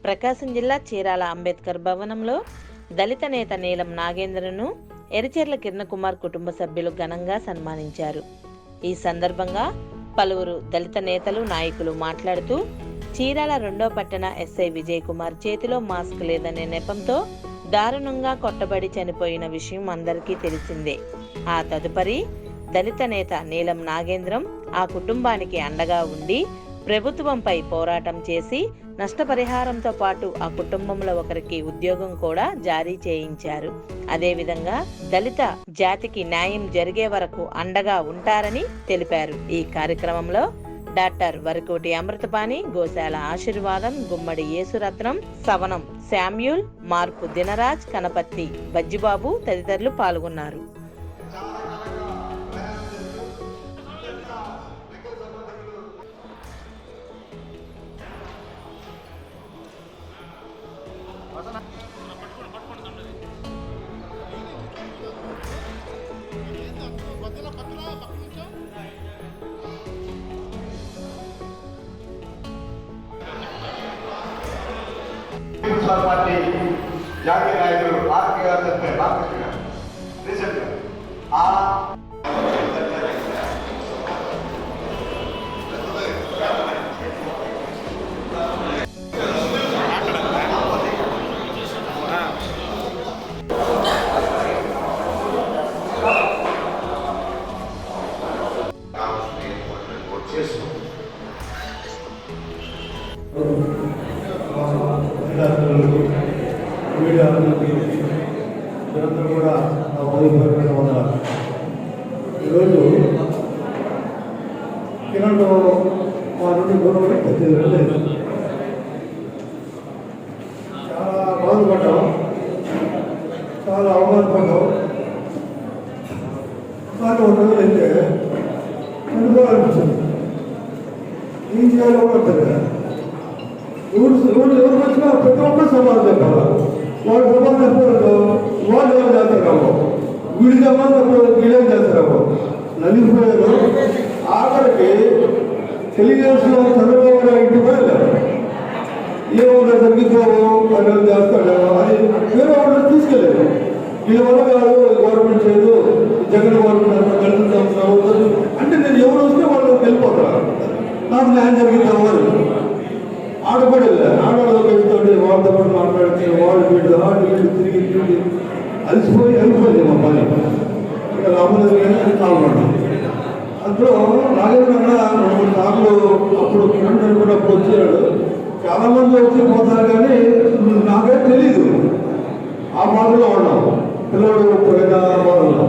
ప్రకాశం జిల్లా చీరాల అంబేద్కర్ భవనంలో దళిత నేత నీలం నాగేంద్రను ఎరిచెర్ల కిరణ్ కుమార్ కుటుంబ సభ్యులు ఘనంగా సన్మానించారు. ఈ సందర్భంగా పలువురు దళిత నేతలు, నాయకులు మాట్లాడుతూ చీరాల 2వ పట్టణ ఎస్ఐ విజయ్ కుమార్ చేతిలో మాస్క్ లేదనే నెపంతో దారుణంగా కొట్టబడి చనిపోయిన విషయం అందరికీ తెలిసిందే. ఆ తదుపరి దళిత నేత నీలం నాగేంద్రం ఆ కుటుంబానికి అండగా ఉండి ప్రభుత్వంపై పోరాటం చేసి నష్టపరిహారంతో పాటు ఆ కుటుంబంలో ఒకరికి ఉద్యోగం కూడా జారీ చేయించారు. అదేవిధంగా దళిత జాతికి న్యాయం జరిగే వరకు అండగా ఉంటారని తెలిపారు. ఈ కార్యక్రమంలో డాక్టర్ వరకోటి అమృతపాణి, గోశాల ఆశీర్వాదం, గుమ్మడి యేసురత్నం, సవనం శామ్యూల్, మార్పు దినరాజ్, కనపత్తి బజ్జిబాబు తదితరులు పాల్గొన్నారు. పార్టీ జాతీయ నాయకులు ఆర్కే గారు చెప్పే రామకృష్ణ గారు రీసెంట్గా మీరందరూ కూడా ఉదయపూర్వకమైన వందనాలు. ఈరోజు కిరణ్ మా నుండి దూరం లేదు, చాలా బాధపడ్డాం, చాలా అవమానపడ్డాం. కానీ ఒక రోజు అయితే అనుకోవాలనిపించింది, ఏం చేయాలో కూడా తెలియదు. ఎవరు వచ్చినా ప్రతి ఒక్కరు సమాధానం చెప్పాలి. వాళ్ళు సమాధానం చెప్పలేదు, వాళ్ళు ఏం చేస్తారేమో, వీడి సమాధానం చెప్పలేదు, వీళ్ళేం చేస్తారేమో నలిగిపోయారు. ఆఖరికి తెలుగుదేశం చంద్రబాబు నాయుడు ఇంటికి పోయారు. ఏమన్నా జరిగిపోవు అని చేస్తాడేమో అని వేరే వాళ్ళు తీసుకెళ్ళారు. వీళ్ళ వల్ల కాదు, గవర్నమెంట్ చేయదు, జగన్ గవర్నమెంట్ కలుగుతాం అంటే నేను ఎవరు వస్తే వాళ్ళు వెళ్ళిపోతారు, నాకు న్యాయం జరిగిద్దాము అని ఆడపడలే. ఆడవాళ్ళతో వాళ్ళతో పాటు మాట్లాడితే వాళ్ళు వీళ్ళు వీళ్ళు తిరిగి అలసిపోయింది మా పని. ఇక రామోదర్ కావాలన్నాం. అందులో నాగేంద్ర 2-3 సార్లు అప్పుడు కిరణ్ కూడా అప్పుడు వచ్చాడు. చాలా మంది వచ్చి పోతారు, కానీ నాకే తెలీదు. ఆ బాధలో ఉన్నాం, పిల్లలు పోయిన బాధలో.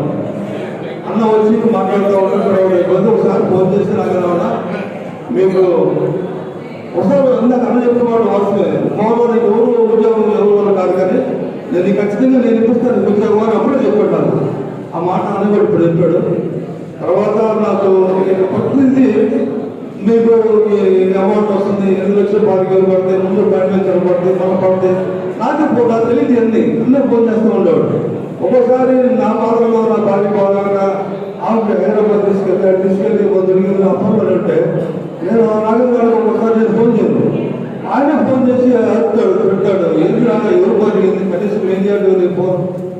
అన్న వచ్చి మాట్లాడుతూ ఉంటారు. ఒకసారి ఫోన్ చేసి నాగేంద్ర మీకు ఒకసారి అందాక అన్న చెప్పేవాడు వస్తే మామూలు నీకు ఎవరు ఉద్యోగం ఎవరు కాదు, కానీ నేను ఖచ్చితంగా నేను ఇప్పిస్తాను ఉద్యోగం అని అప్పుడే చెప్పాడు. ఆ మాట అన్నవాడు ఇప్పుడు చెప్పాడు. తర్వాత నాకు ప్రతిదీ మీకు అమౌంట్ వస్తుంది, 2 లక్షలు 5,000 పడతాయి, ముందు 10 లక్షలు పడతాయి, మళ్ళీ పడతాయి. నాకు తెలియదు అన్నీ ఫోన్ చేస్తూ ఉండేవాడు. ఒక్కోసారి నా బాధలో నా భార్య బాగా ఆమె హైదరాబాద్ తీసుకెళ్ళి దొరికింది అప్పుడు ఉంటే నేను నాగేంద్ర ఒకసారి నేను ఫోన్ చేయను, ఆయన ఫోన్ చేసి అడుగుతాడు, పెట్టాడు, ఏంటి రాగా ఎవరు పోయింది, కనీసం ఏం చేయాలి,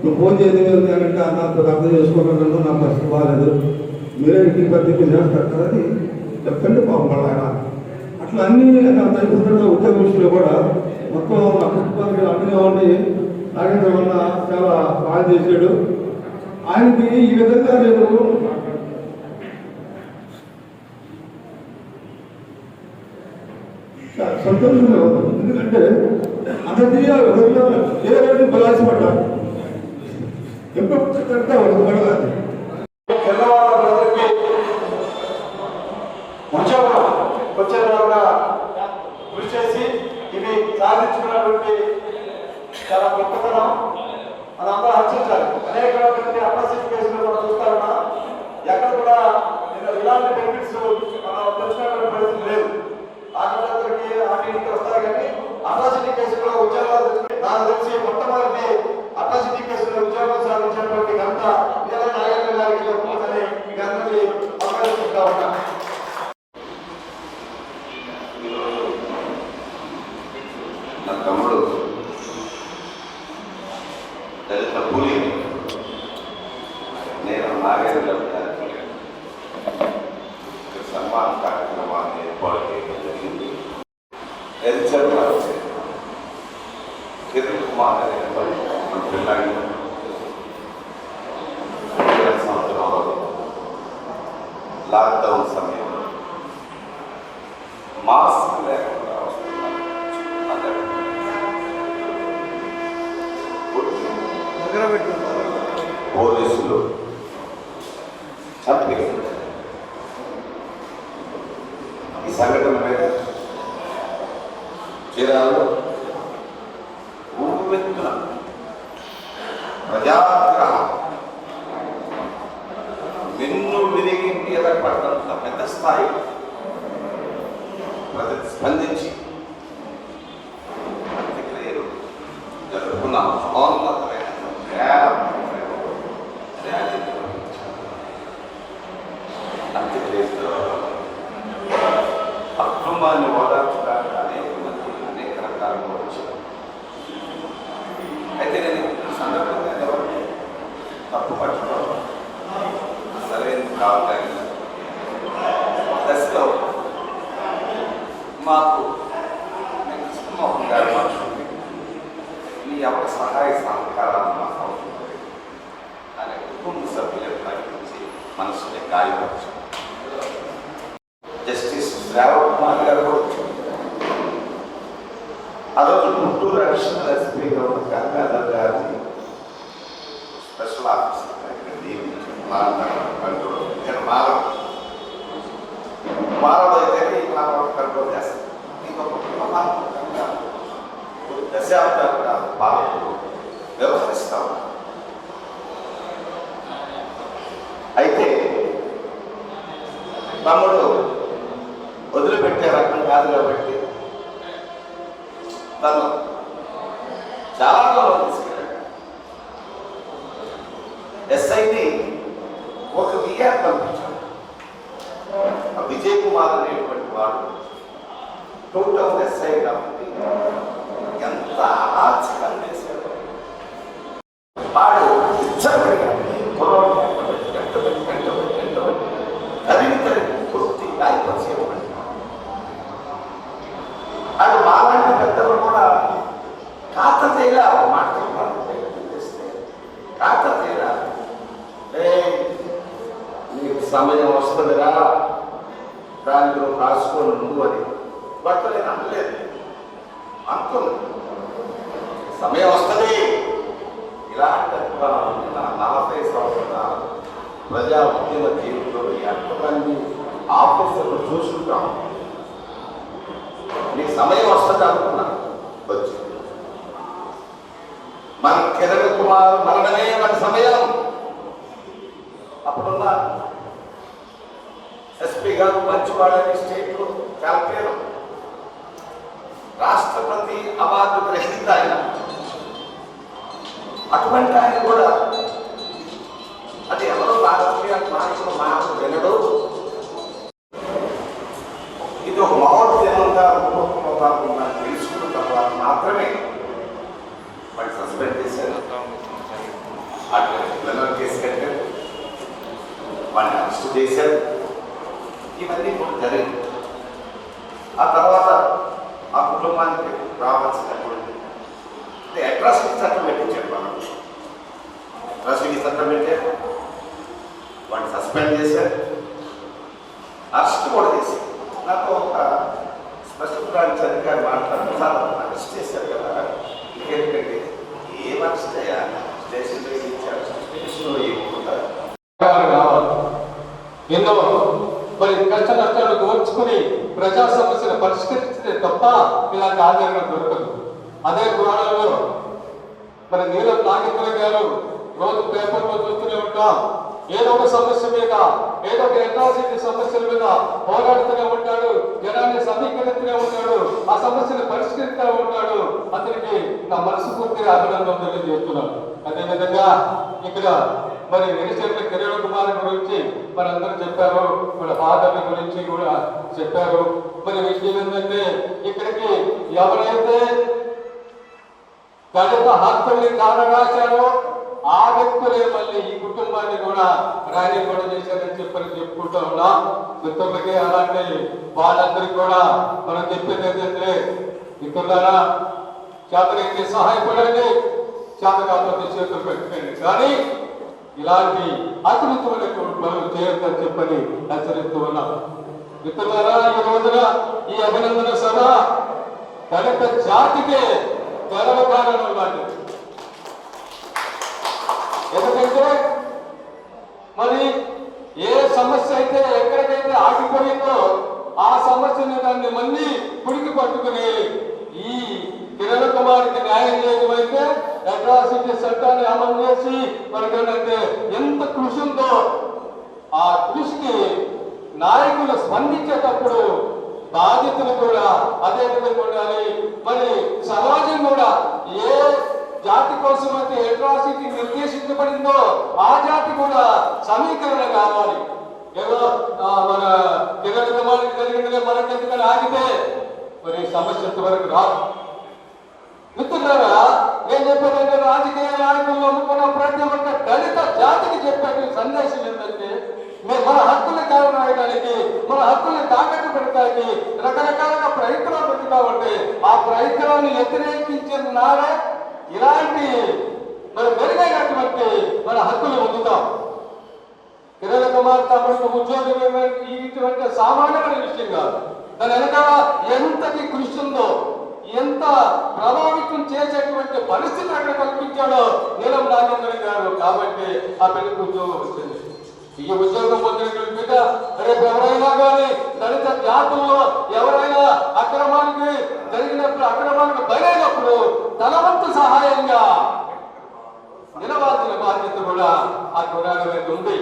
నువ్వు ఫోన్ చేయలేదు అంటే నాకు అర్థం చేసుకోగలను, నా పరిస్థితి బాగాలేదు, మీరే ఇంటికి పద్ధతి చేస్తారు కదా అని చెప్పండి పాపం ఆయన. అట్లా అన్నీ నడుపుతున్న ఉద్యోగ విషయంలో కూడా మొత్తం నా కుటుంబానికి అన్నిగా ఉండి నాగేంద్ర వల్ల చాలా బాగా చేశాడు. ఆయనకి ఈ విధంగా నేను సంతోషంగా ఉంది. ఎందుకంటే అందరికీ ఏ రోజు బలాసపడ్డాను ఎప్పుడు పడగాలి. తెల్లవాళ్ళకి ఉద్యోగం వచ్చే విధంగా కృషి చేసి ఇవి సాధించుకున్నటువంటి చాలా గొప్పతనం మనందరూ హర్షించాలి. అనేకమైనటువంటి అప్రసిద్ధ కేసులు మనం చూస్తా ఉన్నా, ఎక్కడ కూడా ఇలాంటి బెనిఫిట్స్ మనం తెచ్చినటువంటి పరిస్థితి లేదు. ఆటోకి ఆటికి వస్తాయి, కానీ అట్రాసిటీ కేసులో ఉద్యోగాలు తెచ్చుకుని నాకు తెలిసి మొట్టమొదటి అట్రాసిటీ కేసులో ఉద్యోగం సాధించినటువంటి ఘనత నాగేంద్ర గారికి దొరుకుతుందని మీ అందరికీ అభినందిస్తూ ఉన్నా. నా తమ్ముడు దళిత పులి నేను నాగేంద్ర సన్మాన కార్యక్రమాన్ని ఏర్పాటు చేయడం జరిగింది. ఎరిచర్ల కిరణ్ కుమార్ అనే పిల్లాడి సంవత్సరంలో లాక్డౌన్ సమయంలో మాస్క్ లేకుండా పోలీసులు చంపి ఈ సంఘటన మీద చీరాలు ఊపెత్తున ప్రజాగ్రహం వెన్ను విరిగి మీద పడ్డంత పెద్ద స్థాయి ప్రజలు స్పందించి అంత్యక్రియలు జరుపుకున్న మహోన్నతమైన ర్యాలీ అంత్యక్రియలో ఆ కుటుంబాన్ని ఓదార్చడానికి అనేక రకాలుగా వచ్చారు. అయితే నేను ఈ సందర్భంగా ఎవరిని తప్పు పట్టుకోవాలి సరైన కావాలి దశలో మాకు కృష్ణమోహన్ గారి మనుషుల్ని మీ ఎవరి సహాయ సహకారాలు మాకు అవసరం అనే కుటుంబ సభ్యులకు ప్రకటించి మనసుని గాయపరచు. జస్టిస్ శ్రావణ్ కుమార్ గారు కూడా వచ్చారు. ఆ రోజు గుంటూరు అడిషనల్ ఎస్పీగా ఉన్న గంగాధర్ గారిని స్పెషల్ ఆఫీసర్ మారడు అయితే ఈ మానవుడు కంట్రోల్ చేస్తారు. ఇంకొక దశాబ్దాలుగా పాలకులు వ్యవహరిస్తాం. అయితే తమ్ముడు వదిలిపెట్టే రకం కాదు కాబట్టి తను చాలా దూరం తీసుకెళ్ళాడు. ఎస్ఐని ఒక విఆర్ పంపించాడు. ఆ విజయ్ కుమార్ అనేటువంటి వాడు టోటల్ ఎస్ఐ కాబట్టి ఎంత అరాచకం చేశాడు. వాడు పూర్తి గాయపరిచేవాడు. అది మాలాంటి పెద్దలు కూడా ఖాతా చేయలే. మాట చేస్తే ఖాతా చేయరా, నీకు సమయం వస్తుందిరా, దానికి నువ్వు రాసుకొని నువ్వు అని బట్ నేను అనలేదు. అనుకోను సమయం వస్తుంది. ఇలాంటి నా 40 సంవత్సరాల ప్రజా ఉద్యమ జీవితంలో ఎంతమంది ఆఫీసర్లు చూసుకుంటాం. నీకు సమయం వస్తుంది అనుకున్నా, వచ్చింది. మన కిరణ్ కుమార్ మరణమే మన సమయం. అప్పుడున్న ఎస్పీ గారు మంచివాడని స్టేట్లో చాలా పేరు, రాష్ట్రపతి అవార్డు గ్రహీత ఆయన. అటువంటి ఆయన కూడా అది ఎవరో రాజకీయ నాయకులు మాటలు వినడు. ఇది ఒక మహోద్యమంగా రూపంగా తెలుసుకున్న తర్వాత మాత్రమే వాడిని సస్పెండ్ చేశారు. అట్లా కేసు కట్టారు, వాడిని అరెస్ట్ చేశారు. ఇవన్నీ కూడా జరిగింది. ఆ తర్వాత ఆ కుటుంబానికి రావాల్సినటువంటి అట్రాసిటీ చట్టం పెట్టించారు. మనం అట్రాసిటీ చట్టం పెట్టారు, వాడిని సస్పెండ్ చేశారు, అరెస్ట్ కూడా చేశారు. నాకు ఒక స్పెషల్ బ్రాంచ్ అధికారి మాట్లాడుతూ సార్ అరెస్ట్ చేశారు కదా, ఇంకేంటంటే ఏం అరెస్ట్ అయ్యా, స్టేషన్లో ఇచ్చారు, స్టేషన్లో ఎక్కుంటారు. ఎన్నో మరి కష్ట నష్టాలు ఓర్చుకుని ప్రజా సమస్యను పరిష్కరిస్తే తప్ప ఇలాంటి ఆదరణ దొరకదు. అదే పురాణంలో మరి నీలం నాగేంద్ర గారు రోజు పేపర్లో చూస్తూనే ఉంటాం. ఏదో ఒక సమస్య మీద, ఏదో ఒక అట్రాసిటీ సమస్యల మీద పోరాడుతూనే ఉంటాడు, జనాన్ని సమీకరిస్తూనే ఉంటాడు, ఆ సమస్యను పరిష్కరిస్తూ ఉంటాడు. అతనికి నా మనస్ఫూర్తిగా అభినందనలు తెలియజేస్తున్నాను. అదేవిధంగా ఇక్కడ మరి ఎరిచెర్ల కిరణ్ కుమార్ గురించి మనందరూ చెప్పారు, వాళ్ళ ఫాదర్ గురించి కూడా చెప్పారు. మరి విషయం ఏంటంటే ఇక్కడికి ఎవరైతే దళిత హక్కుల్ని కానరాశారో ఆ వ్యక్తులే మళ్ళీ ఈ కుటుంబాన్ని కూడా ర్యాలీ కూడా చేశారని చెప్పుకుంటూ ఉన్నాం. మిత్రులకి అలాంటి వాళ్ళందరికీ కూడా మనం చెప్పేది ఏంటంటే, మిత్రులారా చేతనైతే సహాయపడండి, చేత కాకపోతే చేతులు పెట్టుకోండి, కానీ ఇలాంటి అకృతమైన మనం చేయొద్దని చెప్పని హెచ్చరిస్తూ ఉన్నాం. మిత్రులారా, ఈ రోజున ఈ అభినందన సభ దళిత జాతికే గర్వకారణం లాంటిది. ఎందుకంటే మరి ఏ సమస్య అయితే ఎక్కడికైతే ఆగిపోయిందో ఆ సమస్యని దాన్ని మళ్ళీ పుడికి పట్టుకుని ఈ కిరణ్ కుమార్కి న్యాయం చేయడం అయితే అట్రాసిటీ చట్టాన్ని అమలు చేసి మనకేంటంటే ఎంత కృషి ఉందో ఆ కృషికి నాయకులు స్పందించేటప్పుడు బాధ్యతలు కూడా అదే విధంగా ఉండాలి. మరి సమాజం కూడా ఏ జాతి కోసం అయితే అట్రాసిటీ నిర్దేశించబడిందో ఆ జాతి కూడా సమీకరణ కావాలి. ఏదో మన కిరణ్ కుమార్కి జరిగిందిలే మనకెందుకని ఆగితే మరి సమస్య వరకు రాదు. మిత్రులారా, నేను చెప్పేదంటే రాజకీయ నాయకులు అనుకున్న ప్రతి ఒక్క దళిత జాతికి చెప్పే సందేశం ఏంటంటే, మన హక్కుల్ని కారణాయడానికి, మన హక్కుల్ని తాకట్టు పెడతానికి రకరకాలుగా ప్రయత్నాలు పెడతా ఉంటే ఆ ప్రయత్నాన్ని వ్యతిరేకించిన నాడే ఇలాంటి మరి మెరుగైనటువంటి మన హక్కులు పొందుతాం. కిరణ్ కుమార్ తమకు ఉద్యోగం ఇటువంటి సామాన్యమైన విషయం కాదు. దాని వెనకాల ఎంతటి కృషి ఉందో, ఎంత ప్రభావితం చేసేటువంటి పరిస్థితి అక్కడ కల్పించాడో నీలం నాగేంద్రన్ గారు. కాబట్టి ఆ పెళ్లికి ఉద్యోగం వచ్చింది. ఈ ఉద్యోగం పొందిన మీద రేపు ఎవరైనా కానీ దళిత జాతుల్లో ఎవరైనా అక్రమానికి జరిగినప్పుడు, అక్రమానికి బయలైనప్పుడు తన వంతు సహాయంగా నిలవాల్సిన బాధ్యత కూడా ఆ కురాడు మీద ఉంది.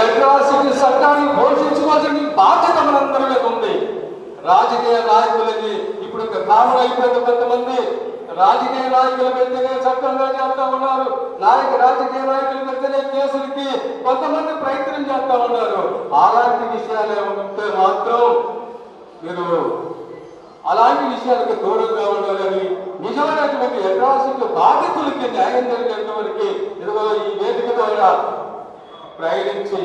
అట్రాసిటీ చట్టాన్ని ఘోషించుకోవాల్సిన బాధ్యత మనందరి మీద ఉంది. రాజకీయ నాయకులకి ఇప్పుడు కామన్ అయిపోయింది. కొంతమంది రాజకీయ నాయకుల పెద్దనే చట్టంగా చేస్తా ఉన్నారు. రాజకీయ నాయకుల పెద్దనే కేసులకి కొంతమంది ప్రయత్నం చేస్తా ఉన్నారు. అలాంటి విషయాలు ఏమంటే మాత్రం మీరు అలాంటి విషయాలకు దూరంగా ఉండాలని, నిజమైనటువంటి అట్రాసిటీ బాధితులకి న్యాయం జరిగేంత వరకు ఇదిగో ఈ వేదిక ద్వారా ప్రయాణించి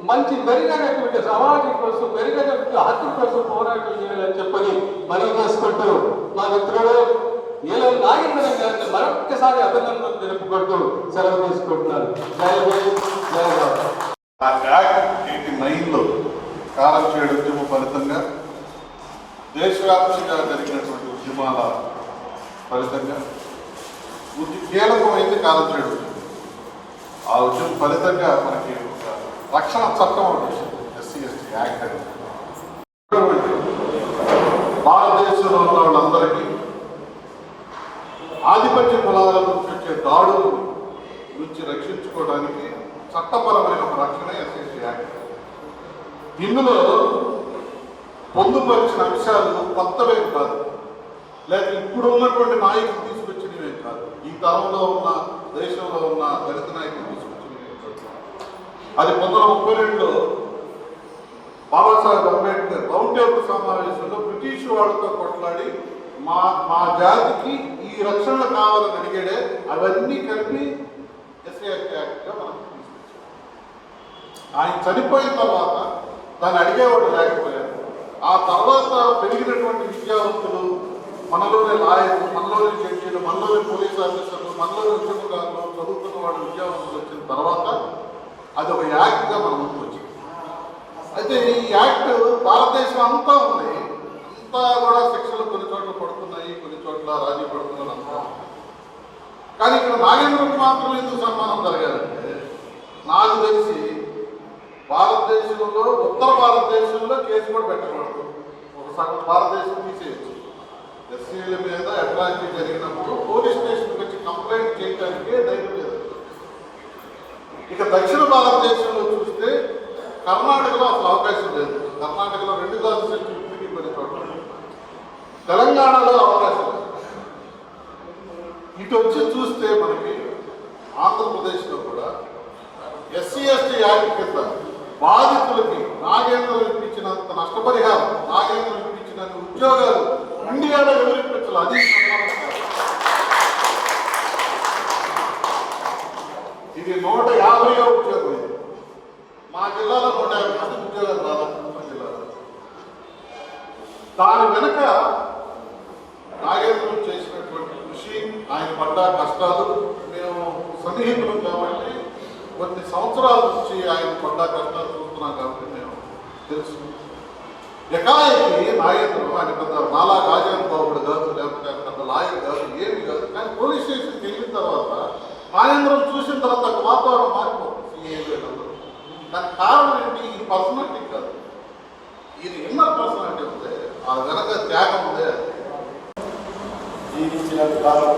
మంచి మెరుగైనటువంటి సమాజం కోసం, మెరుగైనటువంటి హక్కు కోసం పోరాటం చేయాలని చెప్పని మనం చేసుకుంటూ మా మిత్రుడు నీలం నాగేంద్రన్ గారిని మరొక్కసారి అభినందనలు తెలుపుకుంటూ సెలవు తీసుకుంటున్నారు. జై బాబు. 89లో కారంచేడు ఉద్యమం ఫలితంగా దేశవ్యాప్తంగా జరిగినటువంటి ఉద్యమాల ఫలితంగా కీలకమైంది కారంచేడు ఉద్యమం. ఆ ఉద్యమం ఫలితంగా మనకి ఒక రక్షణ చట్టం ఒకటి వచ్చింది, SC/ST యాక్ట్ అని. భారతదేశంలో ఉన్న వాళ్ళందరికీ ఆధిపత్య కులాల నుంచి వచ్చే దాడుల నుంచి రక్షించుకోవడానికి చట్టపరమైన ఒక రక్షణ SC/ST యాక్ట్. ఇందులో పొందుపరిచిన అంశాలు కొత్తవేం కాదు, లేక ఇప్పుడు ఉన్నటువంటి నాయకులు తీసుకొచ్చినవే కాదు, ఈ తరంలో ఉన్న దేశంలో ఉన్న దళిత నాయకులు తీసుకొచ్చినవే కాదు. అది 1932లో బాబాసాహెబ్ అంబేద్కర్ రౌండ్ టేబుల్ సమావేశంలో బ్రిటిష్ వాళ్ళతో కొట్లాడి మా జాతికి ఈ రక్షణలు కావాలని అడిగాడే, అవన్నీ కలిపి SC/ST యాక్ట్గా మనం తీసుకొచ్చాం. ఆయన చనిపోయిన తర్వాత దాన్ని అడిగేవాడు లేకపోయారు. ఆ తర్వాత పెరిగినటువంటి విద్యావంతులు, మనలోని లాయర్లు, మనలోని జడ్జీలు, మనలోని పోలీస్ ఆఫీసర్లు, మనలోని ఉద్యమకారులు, చదువుకున్న వాళ్ళు విద్యావంతులు వచ్చిన తర్వాత అది ఒక యాక్ట్గా మన ముందుకు వచ్చింది. అయితే ఈ యాక్ట్ భారతదేశం అంతా ఉంది, అంతా కూడా శిక్షలు కొన్ని చోట్ల పడుతున్నాయి, కొన్ని చోట్ల రాజీ పడుతున్నారు అంతా. కానీ ఇక్కడ నాగేంద్రకు మాత్రం ఎందుకు సన్మానం జరగాలంటే, నాకు తెలిసి భారతదేశంలో ఉత్తర భారతదేశంలో కేసు కూడా పెట్టకూడదు, ఒక సగం భారతదేశం తీసేయచ్చు. SCల మీద అట్రాసిటీ జరిగినప్పుడు పోలీస్ స్టేషన్కి వచ్చి కంప్లైంట్ చేయడానికే ధైర్యం లేదు. ఇక దక్షిణ భారతదేశంలో చూస్తే కర్ణాటకలో అసలు అవకాశం లేదు. కర్ణాటకలో 2 క్లాసులు ఇప్పటికీ కొన్ని చోట్ల, తెలంగాణలో అవకాశం లేదు. ఇటు వచ్చి చూస్తే మనకి ఆంధ్రప్రదేశ్లో కూడా SC/ST యాక్ట్ కింద బాధితులకి నాగేంద్రం ఇప్పించినంత నష్టపరిహారం, నాగేంద్రం ఇప్పించినంత ఉద్యోగాలు ఇండియాలో ఎవరు ఇప్పించాలి, అది 150 ఉద్యోగం ఇది. మా జిల్లాలో 150 మంది ఉద్యోగాలు రావాలి మా జిల్లాలో. దాని వెనుక నాగేంద్రం చేసినటువంటి కృషి, ఆయన పడ్డ కష్టాలు, మేము సన్నిహితులు కాబట్టి కొన్ని సంవత్సరాల నుంచి ఆయన పడ్డ కష్టాలు చూస్తున్నాం కాబట్టి మేము తెలుసు. ఎకాయకి నాగేంద్రం ఆయన పెద్ద నాలా రాజేంద్ర బాబుడు కాదు, లేకపోతే పెద్ద లాయర్ కాదు, ఏమి కాదు. కానీ పోలీస్ స్టేషన్కి వెళ్ళిన తర్వాత నాగేంద్రం చూసిన తర్వాత ఒక వాతావరణం మారిపోతుంది సిఏలు. దానికి కారణం ఏంటి? ఈ పర్సనాలిటీ కాదు, ఇది ఇన్నర్ పర్సనాలిటీ ఉంది, ఆ వెనక త్యాగం ఉంది. జీవించినంత కాలం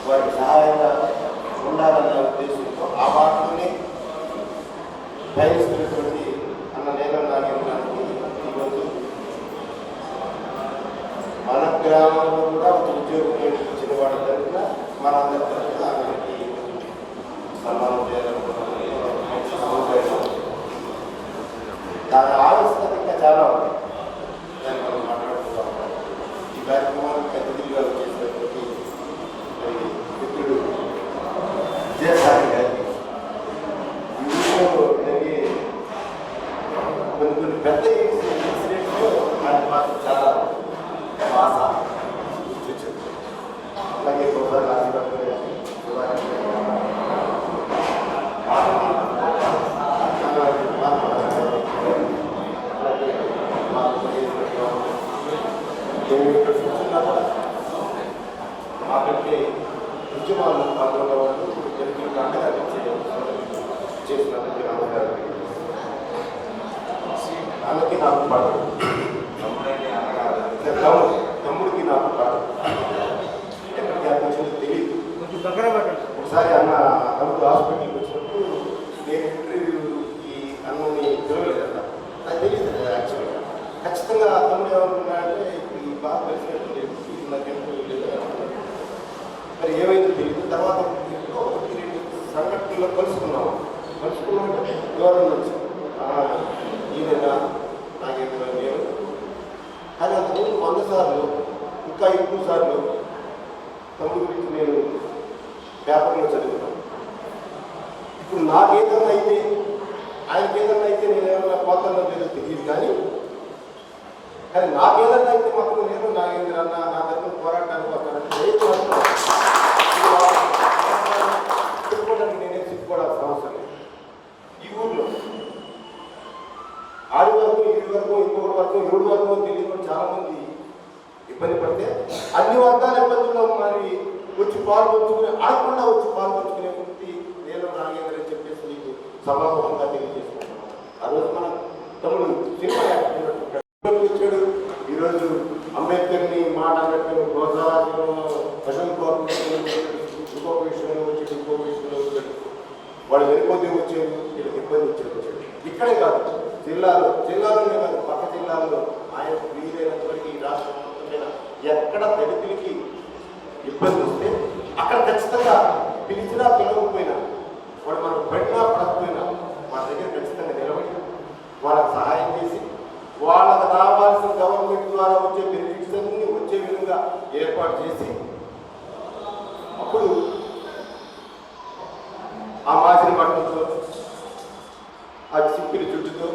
వారికి సహాయంగా ఉండాలన్న ఉద్దేశంతో ఆ వాటిని పయనిస్తున్నటువంటి అన్న నేల నాగేంద్రానికి ఈరోజు మన గ్రామంలో కూడా ఒక ఉద్యోగం ఇచ్చిన వాడి తరఫున మనందరి తరఫున ఆయనకి సన్మానం చేయాలనుకున్నాను. దాని ఆవశ్యకత ఇంకా చాలా ఉంది, దాన్ని మనం మాట్లాడుకుంటాం. ఈ కార్యక్రమానికి అతిథిగా చేసినటువంటి మిత్రుడు విజయసాయి గారికి ఈ ఊళ్ళో జరిగే కొన్ని పెద్ద ఇన్సిడెంట్లో ఆయన మాత్రం చాలా ఆశ గుర్తించింది. అలాగే ఒకసారి రాజకీయ మాకంటే ఉద్యమాలు పాల్గొన్న వాళ్ళు తెలుగు అండగా చేసినందుకు నమస్కారం. అందుకే నాకు పాడు తమ్ముడికి నాకు పాడు ఎక్కడికి అనిపించిందో తెలియదు. ఒకసారి అన్న తమ్ముడు హాస్పిటల్కి వచ్చినప్పుడు నేను ఇంటర్వ్యూకి అన్నని పిలవలేదన్న, నాకు తెలియదు యాక్చువల్గా. ఖచ్చితంగా తమ్ముడు ఏమనుకున్నాడంటే ఈ బాగా కలిసినట్టు లేదు, నాకు ఇంటర్వ్యూ లేదు. మరి ఏమైందో తెలియదు. తర్వాత ఒకటి 2 సంఘటనలో కలుసుకున్నాము. కలుసుకున్నామంటే ఎవరన్నా వచ్చి ఈయన నాగేంద్ర నేను, కానీ అంతకుముందు 100 సార్లు ఇంకా ఎక్కువ సార్లు తమ్ముడు గురించి నేను పేపర్లో చదువుతాను. ఇప్పుడు నాకేదన్నా అయితే ఆయనకేదన్నా అయితే నేను ఏమన్నా పోతానో లేదో తెలియదు, కానీ నాకేదన్నా అయితే మాత్రం నేను నాగేంద్ర అన్న నా దగ్గర పోరాటానికి వస్తానంటే చెప్పుకోవడానికి నేనేం చెప్పుకోవడానికి అవసరం లేదు. ఈ ఊళ్ళో ఆడి వరకు 7 వరకు ఇంకొకటి వరకు 7 వరకు తెలియని చాలా మంది ఇబ్బంది పడితే అన్ని వర్గాల ఇబ్బందుల్లో మరి వచ్చి పాల్గొంచుకుని అడగకుండా వచ్చి పాల్గొంచుకునే వృత్తి నేను నాగేంద్ర అని చెప్పేసి నీకు సభాముఖంగా తెలియజేసుకుంటున్నాను. ఆ రోజు మన తమ్ముడు సినిమా వచ్చాడు. ఈరోజు అంబేద్కర్ని మాట అన్నట్టు గోదావరిలో ఇంకొక విషయంలో వచ్చి ఇంకొక విషయంలో వచ్చాడు. వాళ్ళు వెళ్ళిపోతే వచ్చారు, వీళ్ళకి ఇబ్బంది వచ్చాడు. ఇక్కడే కాదు, జిల్లాలోనే కాదు, పక్క జిల్లాల్లో ఆయన వీలైనంత వరకు ఈ రాష్ట్రం ఎక్కడ దళితులకి ఇబ్బంది వస్తే అక్కడ ఖచ్చితంగా పిలిచినా పిలవకపోయినా వాడు మనం పడినా పడకపోయినా వాళ్ళ దగ్గర ఖచ్చితంగా నిలబడి వాళ్ళకి సహాయం చేసి వాళ్ళకి రావాల్సిన గవర్నమెంట్ ద్వారా వచ్చే బెనిఫిట్స్ అన్ని వచ్చే విధంగా ఏర్పాటు చేసి అప్పుడు ఆ మాసిన పట్టణంతో ఆ సింపిరి చుట్టుతో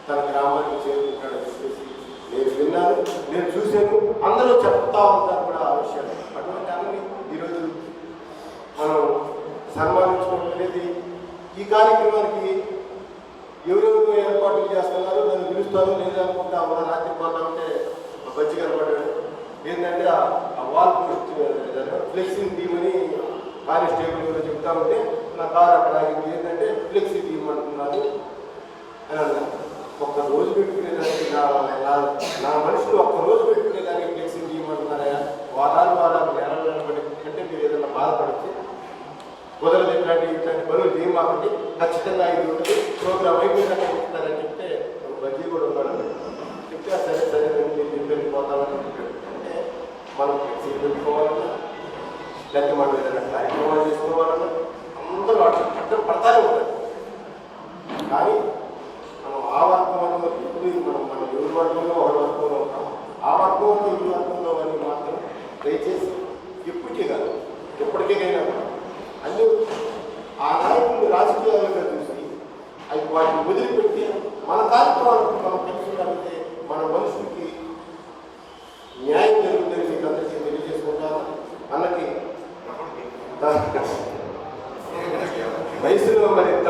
తన గ్రామానికి చేరుకుంటాడని చెప్పేసి నేను విన్నాను, నేను చూశాను. అందరూ చెప్తా ఉంటారు కూడా ఆ విషయాలు. అటువంటి అన్ని ఈరోజు మనం సన్మానించుకోవడం అనేది ఈ కార్యక్రమానికి ఎవరెవరు ఏర్పాట్లు చేస్తున్నారు, నన్ను పిలుస్తారు లేదా అనుకుంటా మన రాత్రి పోతా ఉంటే బజ్జి కనపడ్డాడు. ఏంటంటే ఆ వాల్ పోస్ట్ ఫ్లెక్సింగ్ తీయమని కానిస్టేబుల్ ఎవరో చెప్తా ఉంటే నా కారు అక్కడ ఆగింది. ఏంటంటే ఫ్లెక్సీ తీయమంటున్నారు అని అన్నారు. ఒక్క రోజు పెట్టుకునేదానికి నా మనుషులు ఒక్క రోజు పెట్టుకునేదానికి ఫ్లెక్సీ తీయమంటున్నారా? వారాలు నెలలు అంటే మీరు ఏదైనా బాధపడితే కుదరదు, ఇట్లాంటి పనులు తీయమాకండి, ఖచ్చితంగా ఇది ఉంటుంది, ప్రోగ్రామ్ అయిపోయినాక చెప్తారని చెప్తే బజ్జీ కూడా ఉన్నాడని చెప్తే సరే మీరు వెళ్ళిపోతామని చెప్పాడు. అంటే మనం ఫ్లెక్సీ పెట్టుకోవాలన్నా లేకపోతే మనం ఏదైనా కార్యక్రమాలు చేసుకోవాలన్నా అందరూ అడ్డం పడతానే ఉంటారు. కానీ మనం ఆ వర్గంలో ఇప్పుడు మనం ఎవరి వర్గంలో ఒక వర్గంలో ఉంటాం. ఆ వర్గంలో ఈ వర్గంలో అని మాత్రం దయచేసి ఎప్పటికీ కాదు ఎప్పటికైనా అన్ని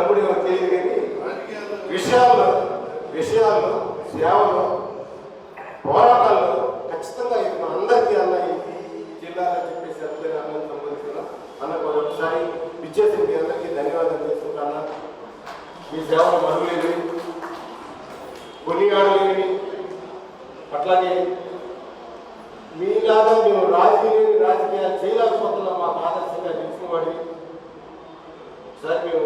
తమ్ముడు ఏమో తెలియదు కానీ విషయాల్లో సేవలు పోరాటాల్లో ఖచ్చితంగా ఇది మన అందరికీ అన్న ఈ జిల్లాలో చెప్పేసి అందరికీ అన్నం సంబంధించిన అన్నకు ఒకసారి ఇచ్చేసి మీ అందరికీ ధన్యవాదాలు చేసుకుంటాను. మీ సేవలు మరులేని కొనియాడలేని అట్లాగే మీలాగా మేము రాజకీయాలు చేయలేకపోతున్నాం. మాకు ఆదర్శంగా తెలిసిన వాడి సార్ మేము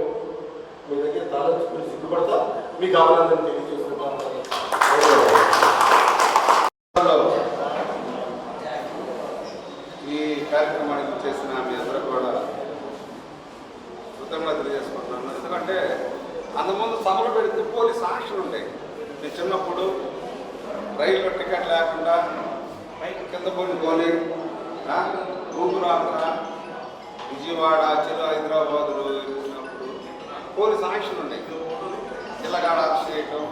మీ దగ్గర తలచుకుని సిగ్గుపడతా మీకు అభినందన తెలియజేస్తున్నాం. ఈ కార్యక్రమానికి చేసిన మీ అందరూ కూడా కృతజ్ఞతలు తెలియజేసుకుంటున్నాను. ఎందుకంటే అంతకుముందు సభలు పెడితే పోలీస్ ఆంక్షలు ఉంటాయి. నేను చిన్నప్పుడు రైల్లో టికెట్ లేకుండా కింద పోని ఊరు ఆంధ్ర విజయవాడ హైదరాబాదులో వెళ్ళినప్పుడు పోలీస్ ఆంక్షలు ఉన్నాయి. చిల్లగాడ అరెస్ట్ చేయటం,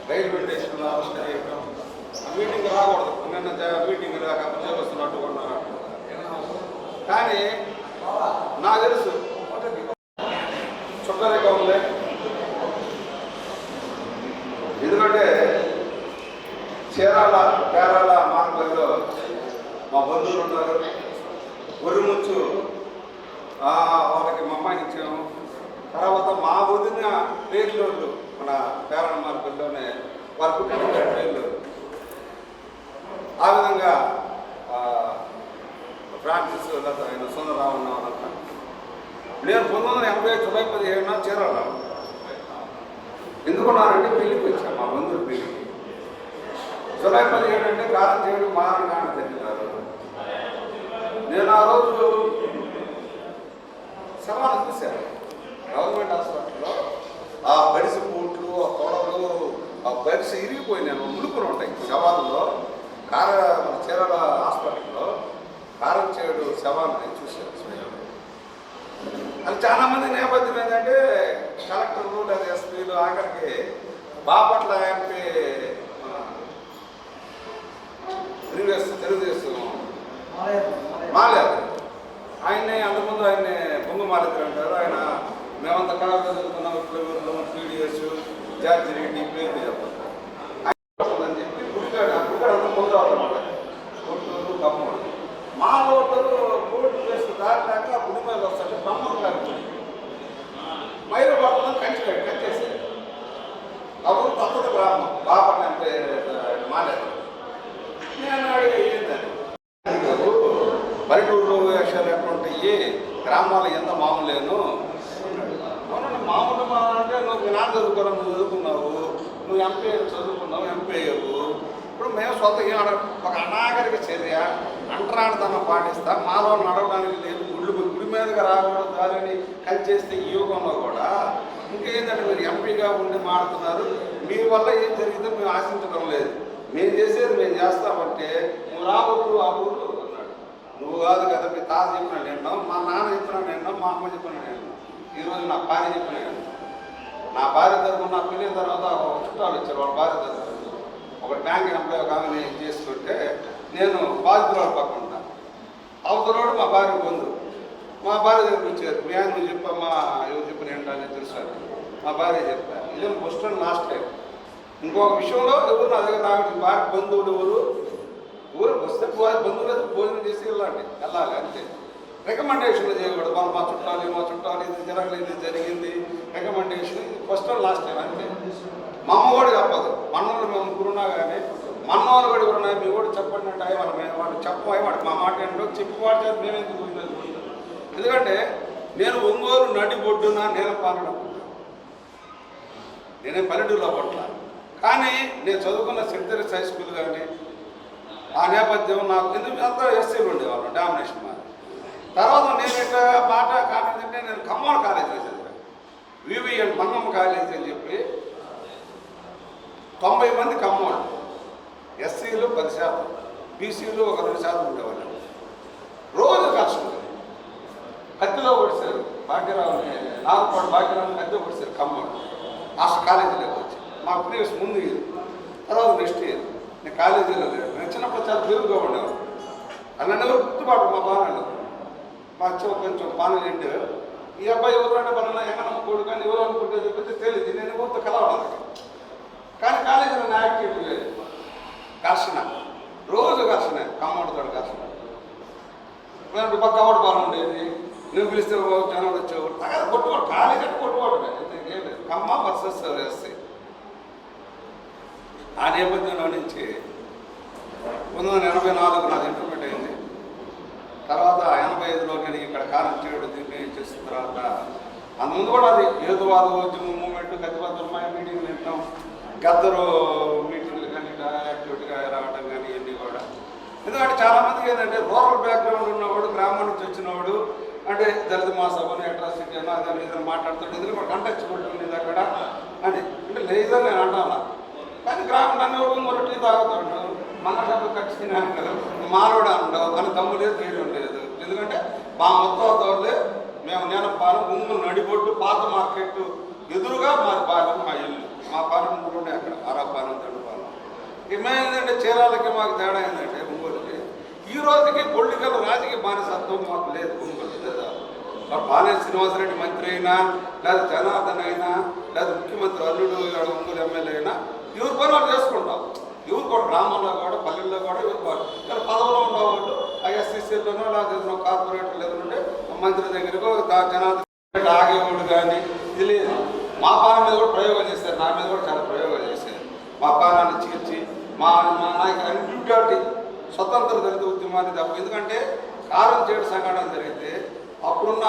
రైల్వే స్టేషన్లో అరెస్ట్ చేయటం, మీటింగ్ రాకూడదు. నిన్న మీటింగ్ రాక ఉద్యోగస్తున్నట్టు ఉన్నారు. కానీ నాకు తెలుసు చుట్టరిగా ఉంది. ఎందుకంటే పేరాల మార్గంలో మా బంధువులు ఉన్నారు. ఒరిముచ్చు వాళ్ళకి మా అమ్మాయిని ఇచ్చాము. తర్వాత మా వదిన పేర్లోళ్ళు మన పేరాల మార్గంలోనే వారు పుట్టిన పేర్లు. ఆ విధంగా ఫ్రాన్సిస్ ఆయన సుందరరావు ఉన్నామన్నమాట. నేను 1980 జూలై 17న చీరాల ఎందుకున్నానంటే పెళ్లికి వచ్చాను. మా బంధువులు పెళ్లికి జూలై 17 అంటే కాలం చేయడం మారణ జరిగినారు. నేను ఆ రోజు శవాన్ని చూశాను గవర్నమెంట్ హాస్పిటల్లో. ఆ బడిసి పూట్లు, ఆ తొడలు, ఆ బడిసి ఇరిగిపోయినాను. ములుకులు ఉంటాయి శవాల్లో. మన చీరాల హాస్పిటల్లో కారంచేడు శవాన్ని నేను చూశాను. అది చాలామంది నేపథ్యం ఏంటంటే కలెక్టర్లు లేదా ఎస్పీలు ఆఖరికి బాపట్ల ఎంపీ తెలుగుదేశం మాలేదు. ఆయన్ని అంతకుముందు ఆయన్ని బొంగు మాలేద్దరు అంటారు. ఆయన మేమంతా కళాకారులు చదువుకున్నాం, పీడిఎస్ జార్జి రెడ్డి పేరు చెప్పారు అని చెప్పి గుడికాడ అంతా ముందు అన్నమాట. గుంటూరు ఖమ్మం మా ఓటరు కోర్టు కేసు దాటాక గుడి మీద వస్తుంటే బ్రహ్మం గారు మైరపట్నం కంచేసారు. అప్పుడు కొత్త గ్రామం బాపట్ల అంటే మాలేదు. నేను అడిగా ఏంటని పల్లెటూరు విషయాలు ఎట్లా ఉంటాయి, గ్రామాలు ఎంత మామూలేను. మామూలు అంటే నువ్వు మీ నాన్న చదువుకున్నావు, నువ్వు చదువుకున్నావు, నువ్వు ఎంపీ చదువుకున్నావు, ఎంపీ అయ్యావు. ఇప్పుడు మేము స్వతగా ఒక అనాగరిక చర్య అంటరానితనం పాటిస్తా. మాలో నడవడానికి లేదు, గుడి మీదగా రావడం దారిని కలిచేస్తే ఈ యుగంలో కూడా ఇంకేంటంటే మీరు ఎంపీగా ఉండి మాడుతున్నారు. మీ వల్ల ఏం జరిగిందో మేము ఆశించడం లేదు. మేము చేసేది మేము చేస్తామంటే నువ్వు రాబోతు ఆ ఊరు అన్నాడు. నువ్వు కాదు కదా, మీ తాత చెప్పిన నేను, మా నాన్న చెప్పిన నేను, మా అమ్మ చెప్పిన నేను, ఈరోజు నా భార్య చెప్పిన నేను. నా భార్య తరఫున నా పెళ్ళిన తర్వాత చుట్టాలు వచ్చారు. వాళ్ళ భార్య తరఫున ఒక బ్యాంక్ ఎంప్లాయ్ ఒక ఆమె చేసుకుంటే నేను బాధితురాలు పక్కన అవతలోడు మా భార్య బంధు. మా భార్య దగ్గర వచ్చారు. మీ ఆయన నువ్వు చెప్పమ్మా, ఎవరు చెప్పిన ఏంటని తెలుసు. మా భార్య చెప్పాను. ఇదే ఫస్ట్ టైం లాస్ట్ టైం. ఇంకొక విషయంలో ఎవరు నా దగ్గర రావడం భార్య బంధువులు ఊరు వస్తే బంధువులతో భోజనం చేసి వెళ్ళాలి అంతే. రికమెండేషన్లు చేయకూడదు. వాళ్ళు మా చుట్టాలు ఇది జరగలేదు, ఇది జరిగింది రికమెండేషన్. ఇది ఫస్ట్ టైం లాస్ట్ టైం అంతే. మా అమ్మ కూడా చెప్పదు. మన్నోళ్ళు మేము ముగ్గురున్నా కానీ మన్నోళ్ళు కూడా ఎవరున్నాయి మీ కూడా చెప్పండి అంటే వాడు చెప్పబోయి వాడు మా మాట ఏంటో చెప్పివాడు చేసి మేము ఎందుకు ఎందుకంటే నేను ఒంగోలు నడి బొడ్డున నేను పాలన. నేనే పల్లెటూరులో పట్ల కానీ నేను చదువుకున్న సెంటరీస్ హై స్కూల్ కానీ ఆ నేపథ్యం నాకు ఎందుకు అంతా ఎస్సీలు ఉండేవాళ్ళు డామినేషన్ మాది. తర్వాత నేను ఇట్లా మాట కాలేజ్ అంటే నేను ఖమ్మం కాలేజీలో చదివాను. వివిఎన్ మన్నమ్మ కాలేజీ అని చెప్పి 90 మంది ఖమ్మం, ఎస్సీలు 10%, బీసీలు ఒక 2% ఉండేవాళ్ళు. రోజు కష్టం. కత్తిలో కొడిశారు భాగ్యరావుని, నాగపాడు భాగ్యరావుని కత్తిలో కొడిశారు ఖమ్మం. హాస్టల్ కాలేజీలోకి వచ్చి మా ప్రీవియస్ ముందు ఇయర్, తర్వాత నెక్స్ట్ ఇయర్ నేను కాలేజీలో లేడు. నేను చిన్నప్పుడు చాలా పెరుగుగా ఉండేవాడు. అన్నీ గుర్తుపాటు మా బాణాలు మా కొంచెం పానలు ఎండు ఈ అబ్బాయి ఎవరు అంటే పలానా ఎంగనమ్మ కొడుకు కానీ ఎవరు అనుకుంటే చెప్పేసి తెలియదు. నేను ఊరితో కలవడానికి కానీ కాలేజీలో నా యాక్టివిటీ లేదు. ఘర్షణ, రోజు ఘర్షణ, కమ్మడితో ఘర్షణ. కమ్మడి పాలన ఉండేది, నువ్వు పిలిస్తే జనాలు వచ్చేవాడు. తగ్గదు కొట్టుకోడు, కాలేజీ అంటే కొట్టుకోవడమే, ఏం లేదు. కమ్మ వర్సెస్ ఎస్సీ. ఆ నేపథ్యంలో నుంచి 1984 నాది ఇంటర్మీడియట్ అయింది. తర్వాత 85లో నేను ఇక్కడ కారంచేడు దీన్ని చేసిన తర్వాత అందుముందు కూడా అది హేతువాద ఉద్యమ మూమెంట్ గతిబద్ధమైన మీటింగ్లు వింటాం, గద్దరు మీటింగ్లు కానీ యాక్టివిటీగా రావడం కానీ ఇవన్నీ కూడా. ఎందుకంటే చాలామందికి ఏంటంటే రూరల్ బ్యాక్గ్రౌండ్ ఉన్నవాడు, గ్రామం నుంచి వచ్చినవాడు, అంటే దళిత మహాసభను అట్రాసిటీ అన్న అదని ఏదైనా మాట్లాడుతుంటే ఎందుకు కూడా కంటెక్చుబిలిటీ ఉండేది అక్కడ అని అంటే లేదని నేను అంటాను. కానీ గ్రామం అన్నవాడు మరో టీ తాగుతాడు, మన సభ ఖచ్చితంగా అంటారు, మానవుడు అంటావు అని తమ్ము లేదు, తీయడం లేదు. ఎందుకంటే మా మొత్తం మేము నేను పాలెం ముందు నడిబొడ్డు పాత మార్కెట్ ఎదురుగా మా పాలెం, మా ఇల్లు, మా పాలెం ఉండే అక్కడ ఆరాపాలెం తండ్రిపాలెం. ఏమైందంటే చీరాలకి మాకు తేడా ఏంటంటే ఒంగోలుకి ఈ రోజుకి పొలిటికల్ రాజకీయ బానిసత్వం మాకు లేదు. ఒంగోలు లేదా బాలే శ్రీనివాసరెడ్డి మంత్రి అయినా, లేదా జనార్దన్ అయినా, లేదా ముఖ్యమంత్రి అల్లుడు ఒంగోలు ఎమ్మెల్యే అయినా ఎవరి పని వాళ్ళు చేసుకుంటాం. ఎవరు కూడా గ్రామంలో కూడా పల్లెల్లో కూడా ఎవరు కానీ పదవిలో ఉన్నవాళ్ళు ఐఎస్సీసీలోనో లేదా కార్పొరేటర్ లేదంటే మంత్రి దగ్గరకు జనార్దన్ ఆగేవాడు కానీ ఇది లేదు. మా పాలన మీద కూడా ప్రయోగాలు చేశారు, నా మీద కూడా చాలా ప్రయోగాలు చేశారు. మా పాలనని చీల్చి మా నాయకులు అన్నింటి స్వతంత్ర దళిత ఉద్యమాన్ని తప్ప. ఎందుకంటే కారంచేడు సంఘటన జరిగితే అప్పుడున్న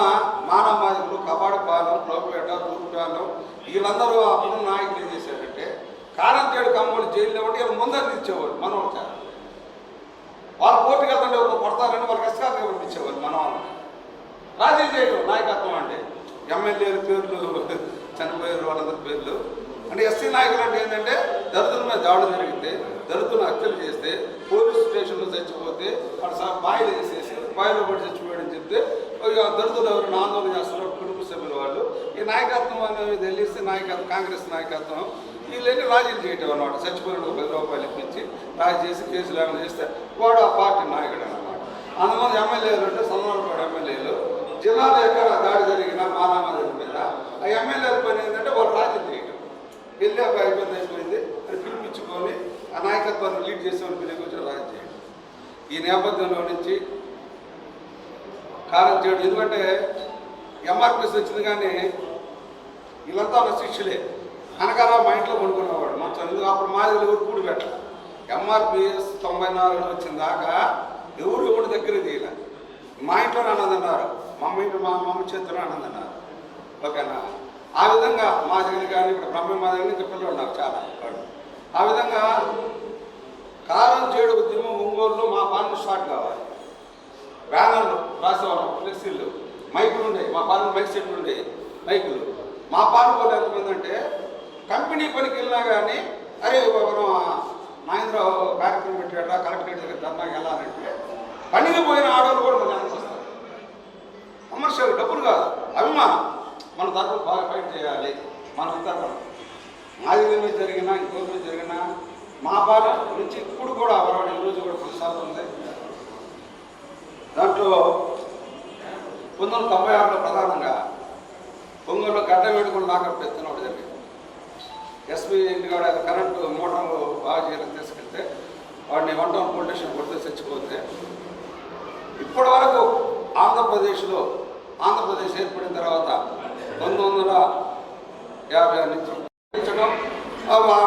మానవాదికులు కబాడిపాలెం, లోపేట, తూర్పుపాలెం వీళ్ళందరూ అప్పుడున్న నాయకులు ఏం చేశారంటే కారంచేడు కమ్మోళ్ళు జైల్లో ఉంటే వీళ్ళు ముందర ఇచ్చేవాళ్ళు మనవాళ్ళు కాదు. వాళ్ళు కోర్టుకి వెళ్తుంటే ఎవరు కొడతారని వాళ్ళకి ఇష్టాలు పంపించేవాళ్ళు మన వాళ్ళని. రాజీ చేయడం నాయకత్వం అంటే ఎమ్మెల్యేల పేర్లు చనిపోయారు, వాళ్ళందరి పేర్లు అంటే ఎస్సీ నాయకులు అంటే ఏంటంటే దళితుల మీద దాడులు జరిగితే, దళితులను హత్యలు చేస్తే, పోలీస్ స్టేషన్లో చచ్చిపోతే వాడు బాయిలు వేసేసి బాయిలో పడి చచ్చిపోయాడని చెప్తే దళితులు ఎవరైనా ఆందోళన చేస్తున్నారు కుటుంబ సభ్యులు వాళ్ళు. ఈ నాయకత్వం అనేది తెలిస్తే నాయకత్వం కాంగ్రెస్ నాయకత్వం వీళ్ళని రాజీలు చేయటం అన్నమాట. చచ్చిపోయిన 10 రూపాయలు ఇప్పించి రాజీ చేసి కేసులు ఏమైనా చేస్తే వాడు ఆ పార్టీ నాయకుడు అన్నమాట. అంతమంది ఎమ్మెల్యేలు అంటే సన్నపాడు ఎమ్మెల్యేలు జిల్లాలో ఎక్కడ దాడి జరిగిన మానవాళి మీద ఆ ఎమ్మెల్యేల పని ఏంటంటే వాళ్ళు రాజీలు చేయడం. వెళ్ళి అబ్బాయి ఇబ్బంది అయిపోయింది అని పిలిపించుకొని ఆ నాయకత్వాన్ని లీడ్ చేసేవాళ్ళు పిలిపించి రాజీ చేయడం. ఈ నేపథ్యంలో నుంచి కారంచేడు ఎందుకంటే ఎంఆర్పిఎస్ వచ్చింది కానీ వీళ్ళంతా ఉన్న శిష్యులే. అనగారా మా ఇంట్లో కొనుక్కునేవాడు మంచి ఎందుకు అప్పుడు మాది ఎవరు కూడి పెట్టాలి. ఎంఆర్పిఎస్ 94లో వచ్చిన దాకా ఎవరి దగ్గర తీయాలి. మా ఇంట్లోనే అన్నదన్నారు, మా అమ్మ చేతిలో అన్నదన్నారు. ఓకేనా? ఆ విధంగా మా దగ్గర కానీ ఇప్పుడు బ్రహ్మ మా దగ్గర నుంచి పిల్లలు ఉన్నారు చాలా వాడు. ఆ విధంగా కారంచేడు ఉద్యమం ఒంగోలులో మా పాలన స్టార్ట్ కావాలి. బ్యానర్లు రాసేవాళ్ళం, ఫ్లెక్సీలు, మైకులు ఉండేవి. మా పాలన మైక్ సెట్లు ఉండేవి, మైకులు. మా పాలనలో ఎంతమంది అంటే కంపెనీ పనికి వెళ్ళినా కానీ అరే మనం మహేంద్ర కార్యక్రమం పెట్టాడ కలెక్టరేట్ దగ్గర ధర్నాకి వెళ్ళాలంటే పనికి పోయిన ఆడవాళ్ళు కూడా మన వెనక్కి వస్తారు. కమర్షియల్ డబ్బులు కాదు, అభిమానం. మన తరఫున బాగా ఫైట్ చేయాలి. మనం తరఫున మాది మీద జరిగినా ఇంకోటి మీద జరిగినా మా బాధ నుంచి ఇప్పుడు కూడా వరవాడు ఈరోజు కూడా కొన్నిసార్లు ఉంది. దాంట్లో 1996లో ప్రధానంగా ఒంగోలులో గడ్డ వేడుకలు లాకప్ ఎత్తున ఒకటి జరిగింది. ఎస్పీ ఇంటికాడ కరెంటు మోటార్లు బాగా చేయాలని తీసుకెళ్తే వాడిని 1 టౌన్ పోలీస్ స్టేషన్ కొడితే చచ్చిపోతే ఇప్పటి వరకు ఆంధ్రప్రదేశ్ ఏర్పడిన తర్వాత 1950 నుంచి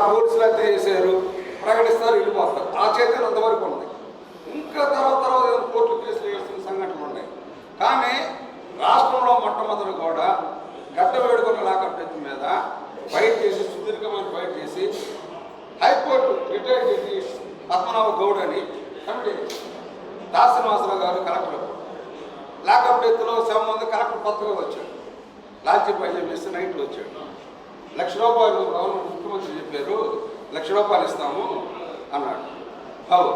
పోలీసులు అయితే చేశారు, ప్రకటిస్తారు, వెళ్ళిపోతారు. ఆ చేతన అంతవరకు ఉంది. ఇంకా తర్వాత కోర్టు కేసులు వేస్తున్న సంఘటనలు ఉన్నాయి. కానీ రాష్ట్రంలో మొట్టమొదటి కూడా గడ్డ వేడుకల లాకప్ డెత్ మీద ఫైట్ చేసి సుదీర్ఘమైన ఫైట్ చేసి high court retired judge Padmanabha Goud అని కమిటీ దాసనాసరావు గారు కలెక్టర్ లాకప్ డెత్లో సంబంధం కలెక్టర్ కొత్తగా వచ్చాడు. లాల్చీ పైజా వేస్తే నైట్లో వచ్చాడు. ₹1,00,000 గవర్నమెంట్ ముఖ్యమంత్రి చెప్పారు, ₹1,00,000 ఇస్తాము అన్నాడు. బాబు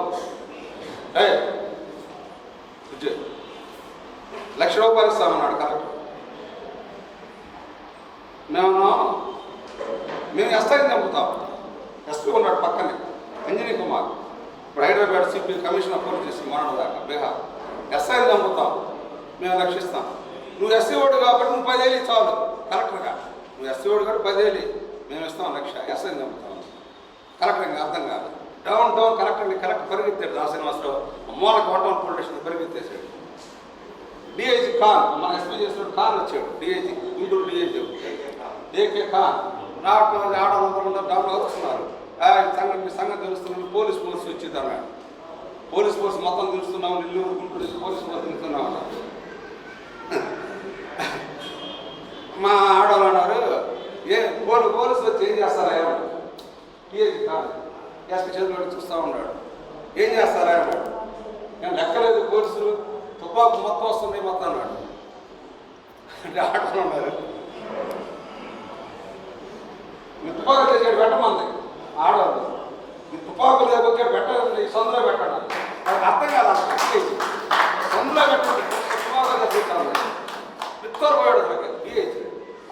₹1,00,000 ఇస్తామన్నాడు కలెక్టర్. మేము ఎస్ఐని చంపుతాం. ఎస్పీ ఉన్నాడు పక్కనే, అంజనీ కుమార్, ఇప్పుడు హైదరాబాద్ సిపి కమిషనర్ పోలీస్ చేసి మరణం దాకా బీహార్. ఎస్ఐని చంపుతాం, మేము రక్షిస్తాం. నువ్వు ఎస్సీ ఓడు కాబట్టి నువ్వు 10 ఏళ్ళు చాలు కలెక్టర్గా. నువ్వు ఎస్సీ ఓడు కాబట్టి 10 ఏళ్ళు మేము ఇస్తాం 1,00,000 ఎస్ఐని చంపుతాం. కలెక్టర్ ఇంకా అర్థం కాదు. డౌన్ కలెక్టర్ని పరిగెత్తాడు శ్రీనివాసరావు. మూల కోటం పోలీస్ స్టేషన్ పరిగెత్తేసాడు. డిఐజీ ఖాన్ మన ఎస్పీ చేసినప్పుడు ఖాన్ వచ్చాడు. DIG Guntur DIG AK Khan రావడం ఆడవాళ్ళందరూ డౌన్ అవుతున్నారు. సంగతి తెలుస్తున్నాను. పోలీస్ ఫోర్స్ వచ్చింది అన్నాడు. పోలీస్ ఫోర్స్ మొత్తం తెలుస్తున్నావు, నెల్లూరు గుంటూరు పోలీస్ ఫోర్స్ తెలుస్తున్నావు అన్నారు. మా ఆడవాళ్ళు అన్నారు, పోలీసు వచ్చి ఏం చేస్తారా ఏమన్నా. డిఐజీ ఖాన్ ఎస్పీ చేతులు చూస్తూ ఉన్నాడు. ఏం చేస్తారా అన్నాడు. నేను లెక్కలేదు, పోలీసులు తుపాకు మొత్తం వస్తున్నాయి మొత్తం అన్నాడు. అంటే ఆటలు ఉన్నారు. మీ తుపాకు తెచ్చాడు పెట్టమంది ఆడవాళ్ళు. మీ తుపాకులు లేకపోతే పెట్టండి, ఈ సందులో పెట్టండి. వాళ్ళకి అర్థం కాదు. సందులో పెట్టండి, తుపాకులు తెచ్చాను మిత్తూరు పోయాడు.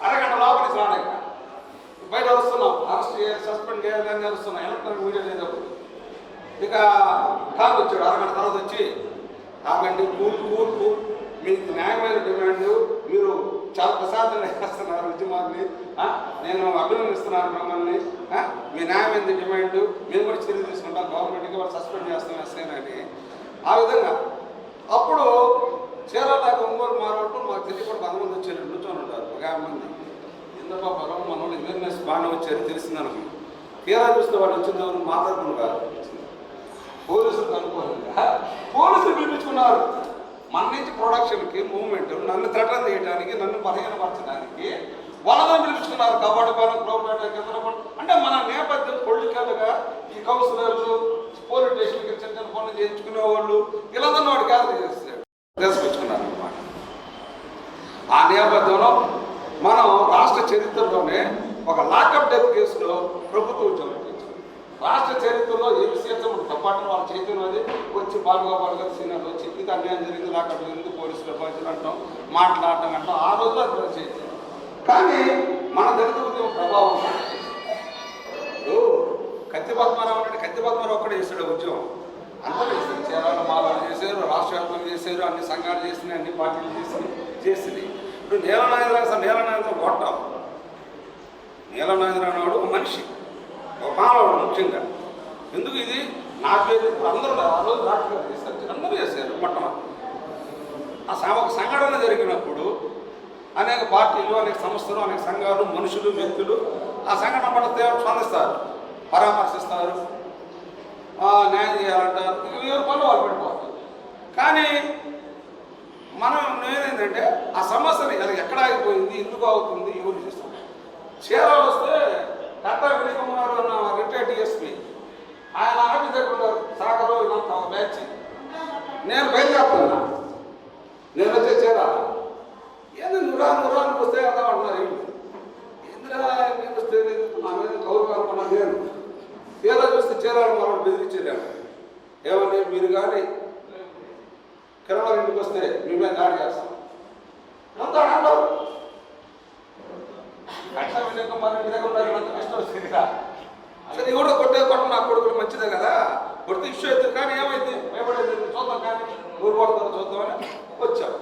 అరగంట లోపలికి రాలేక బయట వస్తున్నాం. అరెస్ట్ చేయాలి, సస్పెండ్ చేయాలి అని వస్తున్నాం. ఎలక్ట్రానిక్ మీడియా లేదప్పుడు. ఇక ఖాన్ వచ్చాడు. అరగంట తర్వాత వచ్చి ఆగండి, కూర్పు మీకు న్యాయమైన డిమాండ్, మీరు చాలా ప్రశాంతంగా చేస్తున్నారు ఉద్యమాన్ని, నేను అభినందిస్తున్నాను మిమ్మల్ని. మీ న్యాయమైన డిమాండ్ మేము కూడా చర్య తీసుకుంటాం, గవర్నమెంట్కి వాళ్ళు సస్పెండ్ చేస్తాం ఎస్ఐనని. ఆ విధంగా అప్పుడు చీరాలకు ఒంగోలు మారవటం మాకు తెలియకుండా 100 మంది వచ్చారు. నుంచొని ఉంటారు 50 మంది. ఎందుకో పొలం మన వాళ్ళు అవేర్నెస్ బాగానే వచ్చారు తెలిసిందనుకో. తీరా చూస్తే వాళ్ళు వచ్చిన మాట్లాడుకుని కాదు, పోలీసులు అనుకోలేదా పోలీసులు పిలిపించుకున్నారు. మన నుంచి ప్రొడక్షన్కి మూవ్మెంట్, నన్ను థ్రెటన్ చేయడానికి, నన్ను బలహీనపరచడానికి వాళ్ళతో పిలిపించుకున్నారు. కబడ్డీ పాలన ప్రోగ్రామ్ అంటే మన నేపథ్యం పొలిటికల్గా ఈ కౌన్సిలర్లు, పోలీస్ స్టేషన్కి చిన్న చిన్న పనులు చేయించుకునే వాళ్ళు వీళ్ళందరినీ వాడు గ్యాదర్ తీసుకొచ్చుకున్నారు అన్నమాట. ఆ నేపథ్యంలో మనం రాష్ట్ర చరిత్రలోనే ఒక లాకప్ డెత్ కేసులో ప్రభుత్వ ఉద్యోగం చేయించాం. రాష్ట్ర చరిత్రలో ఏ విషయంతో తప్పాటం వాళ్ళ చైతన్యం అది వచ్చి బాలుగోపాల్ గారు సీనియర్లు వచ్చి ఇది అన్యాయం జరిగింది, లాకప్ జరిగింది, పోలీసులు బాధ్యతలు అంటాం, మాట్లాడటం అంటాం. ఆ రోజులో అది చేయించాం. కానీ మన దళిత ఉద్యమం ప్రభావం కత్తి పద్మారావు అంటే కత్తి పద్మారావు ఒక్కడే చేశాడు ఉద్యమం. అందరూ చేశారు. చీరాల మాలాలు చేశారు, రాష్ట్ర వ్యాప్తంగా చేశారు, అన్ని సంఘాలు చేసినాయి, అన్ని పార్టీలు చేసింది. ఇప్పుడు నీలనాయకులు కొట్టాం. నీలనాయకులు అనేవాడు ఒక మనిషి, ఒక మానవుడు ముఖ్యంగా. ఎందుకు ఇది నా పేరు అందరూ ఆ రోజు డాక్టర్ గారు చేశారు, అందరూ చేశారు. మొట్టమొదటి ఒక సంఘటన జరిగినప్పుడు అనేక పార్టీలు, అనేక సంస్థలు, అనేక సంఘాలు, మనుషులు, వ్యక్తులు ఆ సంఘటన పట్ల స్పందిస్తారు, పరామర్శిస్తారు, న్యాయం చేయాలంటారు. ఎవరి పనులు వాళ్ళు పెట్టుకోవాలి. కానీ మనం నేనేంటంటే ఆ సమస్యని ఎక్కడ ఆగిపోయింది, ఎందుకు అవుతుంది, ఎవరు చేస్తాం. చీరాలు వస్తే కట్టా వినయకుమార్ అన్న రిటైర్డ్ డిఎస్పీ ఆయన ఆఫీస్ దగ్గర సాగలో ఇదంతా ఒక బ్యాచ్. నేను బయలుదేరుతున్నా, నేను వచ్చే చీరాల ఏంది నురానికి వస్తే కదా అంటున్నారు. ఎందుకు నేను వస్తే నా మీద గౌరవం అనుకున్నా. నేను చీరా చూస్తే చీరాలు మనం బెదిరించేదాన్ని. ఏమని మీరు కానీ కిరణాలు ఇంటికి వస్తే మీ మీద దాడి చేస్తాం అంతా అంటారు. కట్ట విజయకుమార్ ఇంటి దగ్గర ఉన్నారు, అంత కష్టం వస్తుందిగా. అసలు నీ కూడా కొట్ట నా కొడుకులు మంచిదే కదా, కొడితే ఇష్యూ అవుతుంది. కానీ ఏమైంది భయపడేది చూద్దాం, కానీ ఊరు పడతారు చూద్దామని వచ్చాం.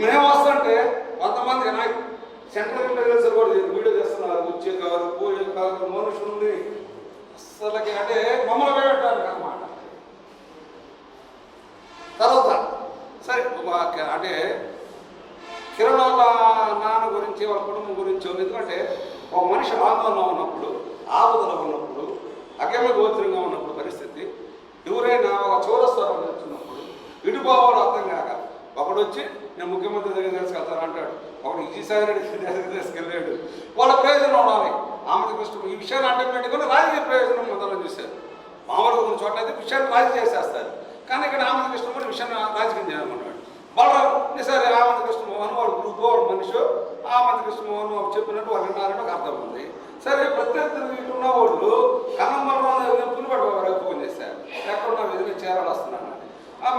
మేము వస్తుంటే కొంతమంది నాకు సెంట్రల్ ఇంటెలిజెన్స్ కూడా వీడియో చేస్తున్నారు. వచ్చే కాదు, పోయే కాదు, మనుషుల్ని అసలుకి అంటే మమ్మల్ని భయపెట్టారు అన్నమాట. తర్వాత సరే అంటే కిరణ్ వాళ్ళ నాన్న గురించి, వాళ్ళ కుటుంబం గురించి, ఎందుకంటే ఒక మనిషి ఆందోళన ఉన్నప్పుడు, ఆపదలో ఉన్నప్పుడు, అగమ్య గోచరంగా ఉన్నప్పుడు పరిస్థితి, ఎవరైనా ఒక చౌరస్వరం చెప్తున్నప్పుడు ఇటుపోవాలో అర్థం కాక ఒకడు వచ్చి నేను ముఖ్యమంత్రి దగ్గర తీసుకెళ్తాను అంటాడు, ఒకడు విజయసాయి రెడ్డి దగ్గర తీసుకెళ్ళాడు. వాళ్ళ ప్రయోజనం ఉండాలి. ఆమెకు ఈ విషయాన్ని అంటే పెట్టుకుని రాజకీయ ప్రయోజనం మొదలు చూశారు. మామూలుగా కొన్ని చోట్ల అయితే విషయాన్ని రాజకీయ చేసేస్తారు. కానీ ఇక్కడ ఆమె కృష్ణమోహన్ విషయాన్ని రాజకీయం చేయమన్నాడు. వాళ్ళు సరే ఆమంత కృష్ణమోహన్ వాడు గ్రూప్ వాడు మనిషి, ఆమంత కృష్ణమోహన్ చెప్పినట్టు వాళ్ళు విన్నారంటే ఒక అర్థం ఉంది. సరే ప్రత్యర్థి ఉన్న వాళ్ళు కన్నమ్మలో పులిపడి ఫోన్ చేశారు, ఎక్కడున్నా విధంగా చేరాలి వస్తున్నాను.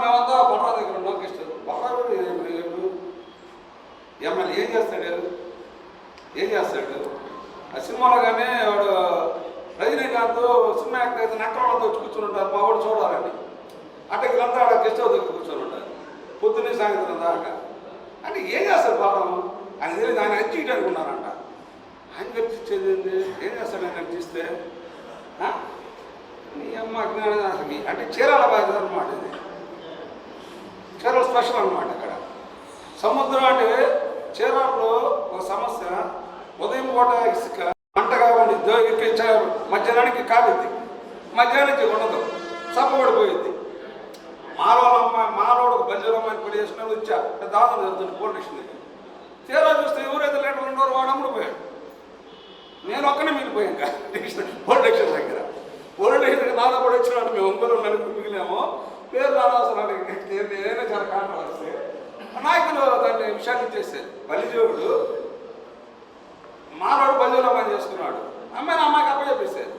మేమంతా బొర్రా దగ్గర ఉన్నాం. కృష్ణ బొర్రా ఎమ్మెల్యే ఏం చేస్తాడు ఆ సినిమాలో. కానీ వాడు రజనీకాంత్ సినిమా యాక్టర్ అయితే నక్కలతో వచ్చి కూర్చొని ఉంటారు, మా వాడు చూడాలని. అంటే వీళ్ళంతా ఆడ గెస్ట్ హౌస్ దగ్గర కూర్చొని ఉంటారు. పొద్దున్నే సాయంత్రం దాకా. అంటే ఏం చేస్తారు పాపం? ఆయన తెలియదు, ఆయన అర్చించడానికి ఉన్నారంట. ఆయన అర్చించేది ఏం చేస్తాడు? ఆయన అర్చిస్తే నీ అమ్మ అజ్ఞానం అసలు. అంటే చీరాల బాధ్యత అనమాట ఇది. చీరాల స్పెషల్ అనమాట. అక్కడ సముద్రం అంటే చీరాల్లో ఒక సమస్య. ఉదయం పూట ఇసుక మంటగా ఉండి మధ్యాహ్నానికి కాలిద్ది, మధ్యాహ్నానికి ఉండదు, చప్పబడిపోయింది. మాలోడు బంజారమ్మాయిని పడి చేసిన వచ్చా దాదాపు జరుగుతుంది పోలీస్ స్టేషన్ దగ్గర. తీరా చూస్తే ఎవరైతే లీటర్లు ఉన్నారో వాడు అమ్ముడిపోయాడు. నేను ఒక్కనే మిగిలిపోయాను పోలీస్ స్టేషన్ దగ్గర. పోలీస్ స్టేషన్ నాలో కూడా వచ్చినాడు. మేము ఒంగోలు నలుగురు మిగిలాము. పేరు అనవసరం, నేనే చాలా కాంట్రవర్సీ. నాయకులు దాన్ని విషయాన్ని ఇచ్చేసారు. బలిజోడు మాలోడు బంజారు అమ్మాయిని చేసుకున్నాడు. అమ్మాయికి అప్పచెప్పేసాడు.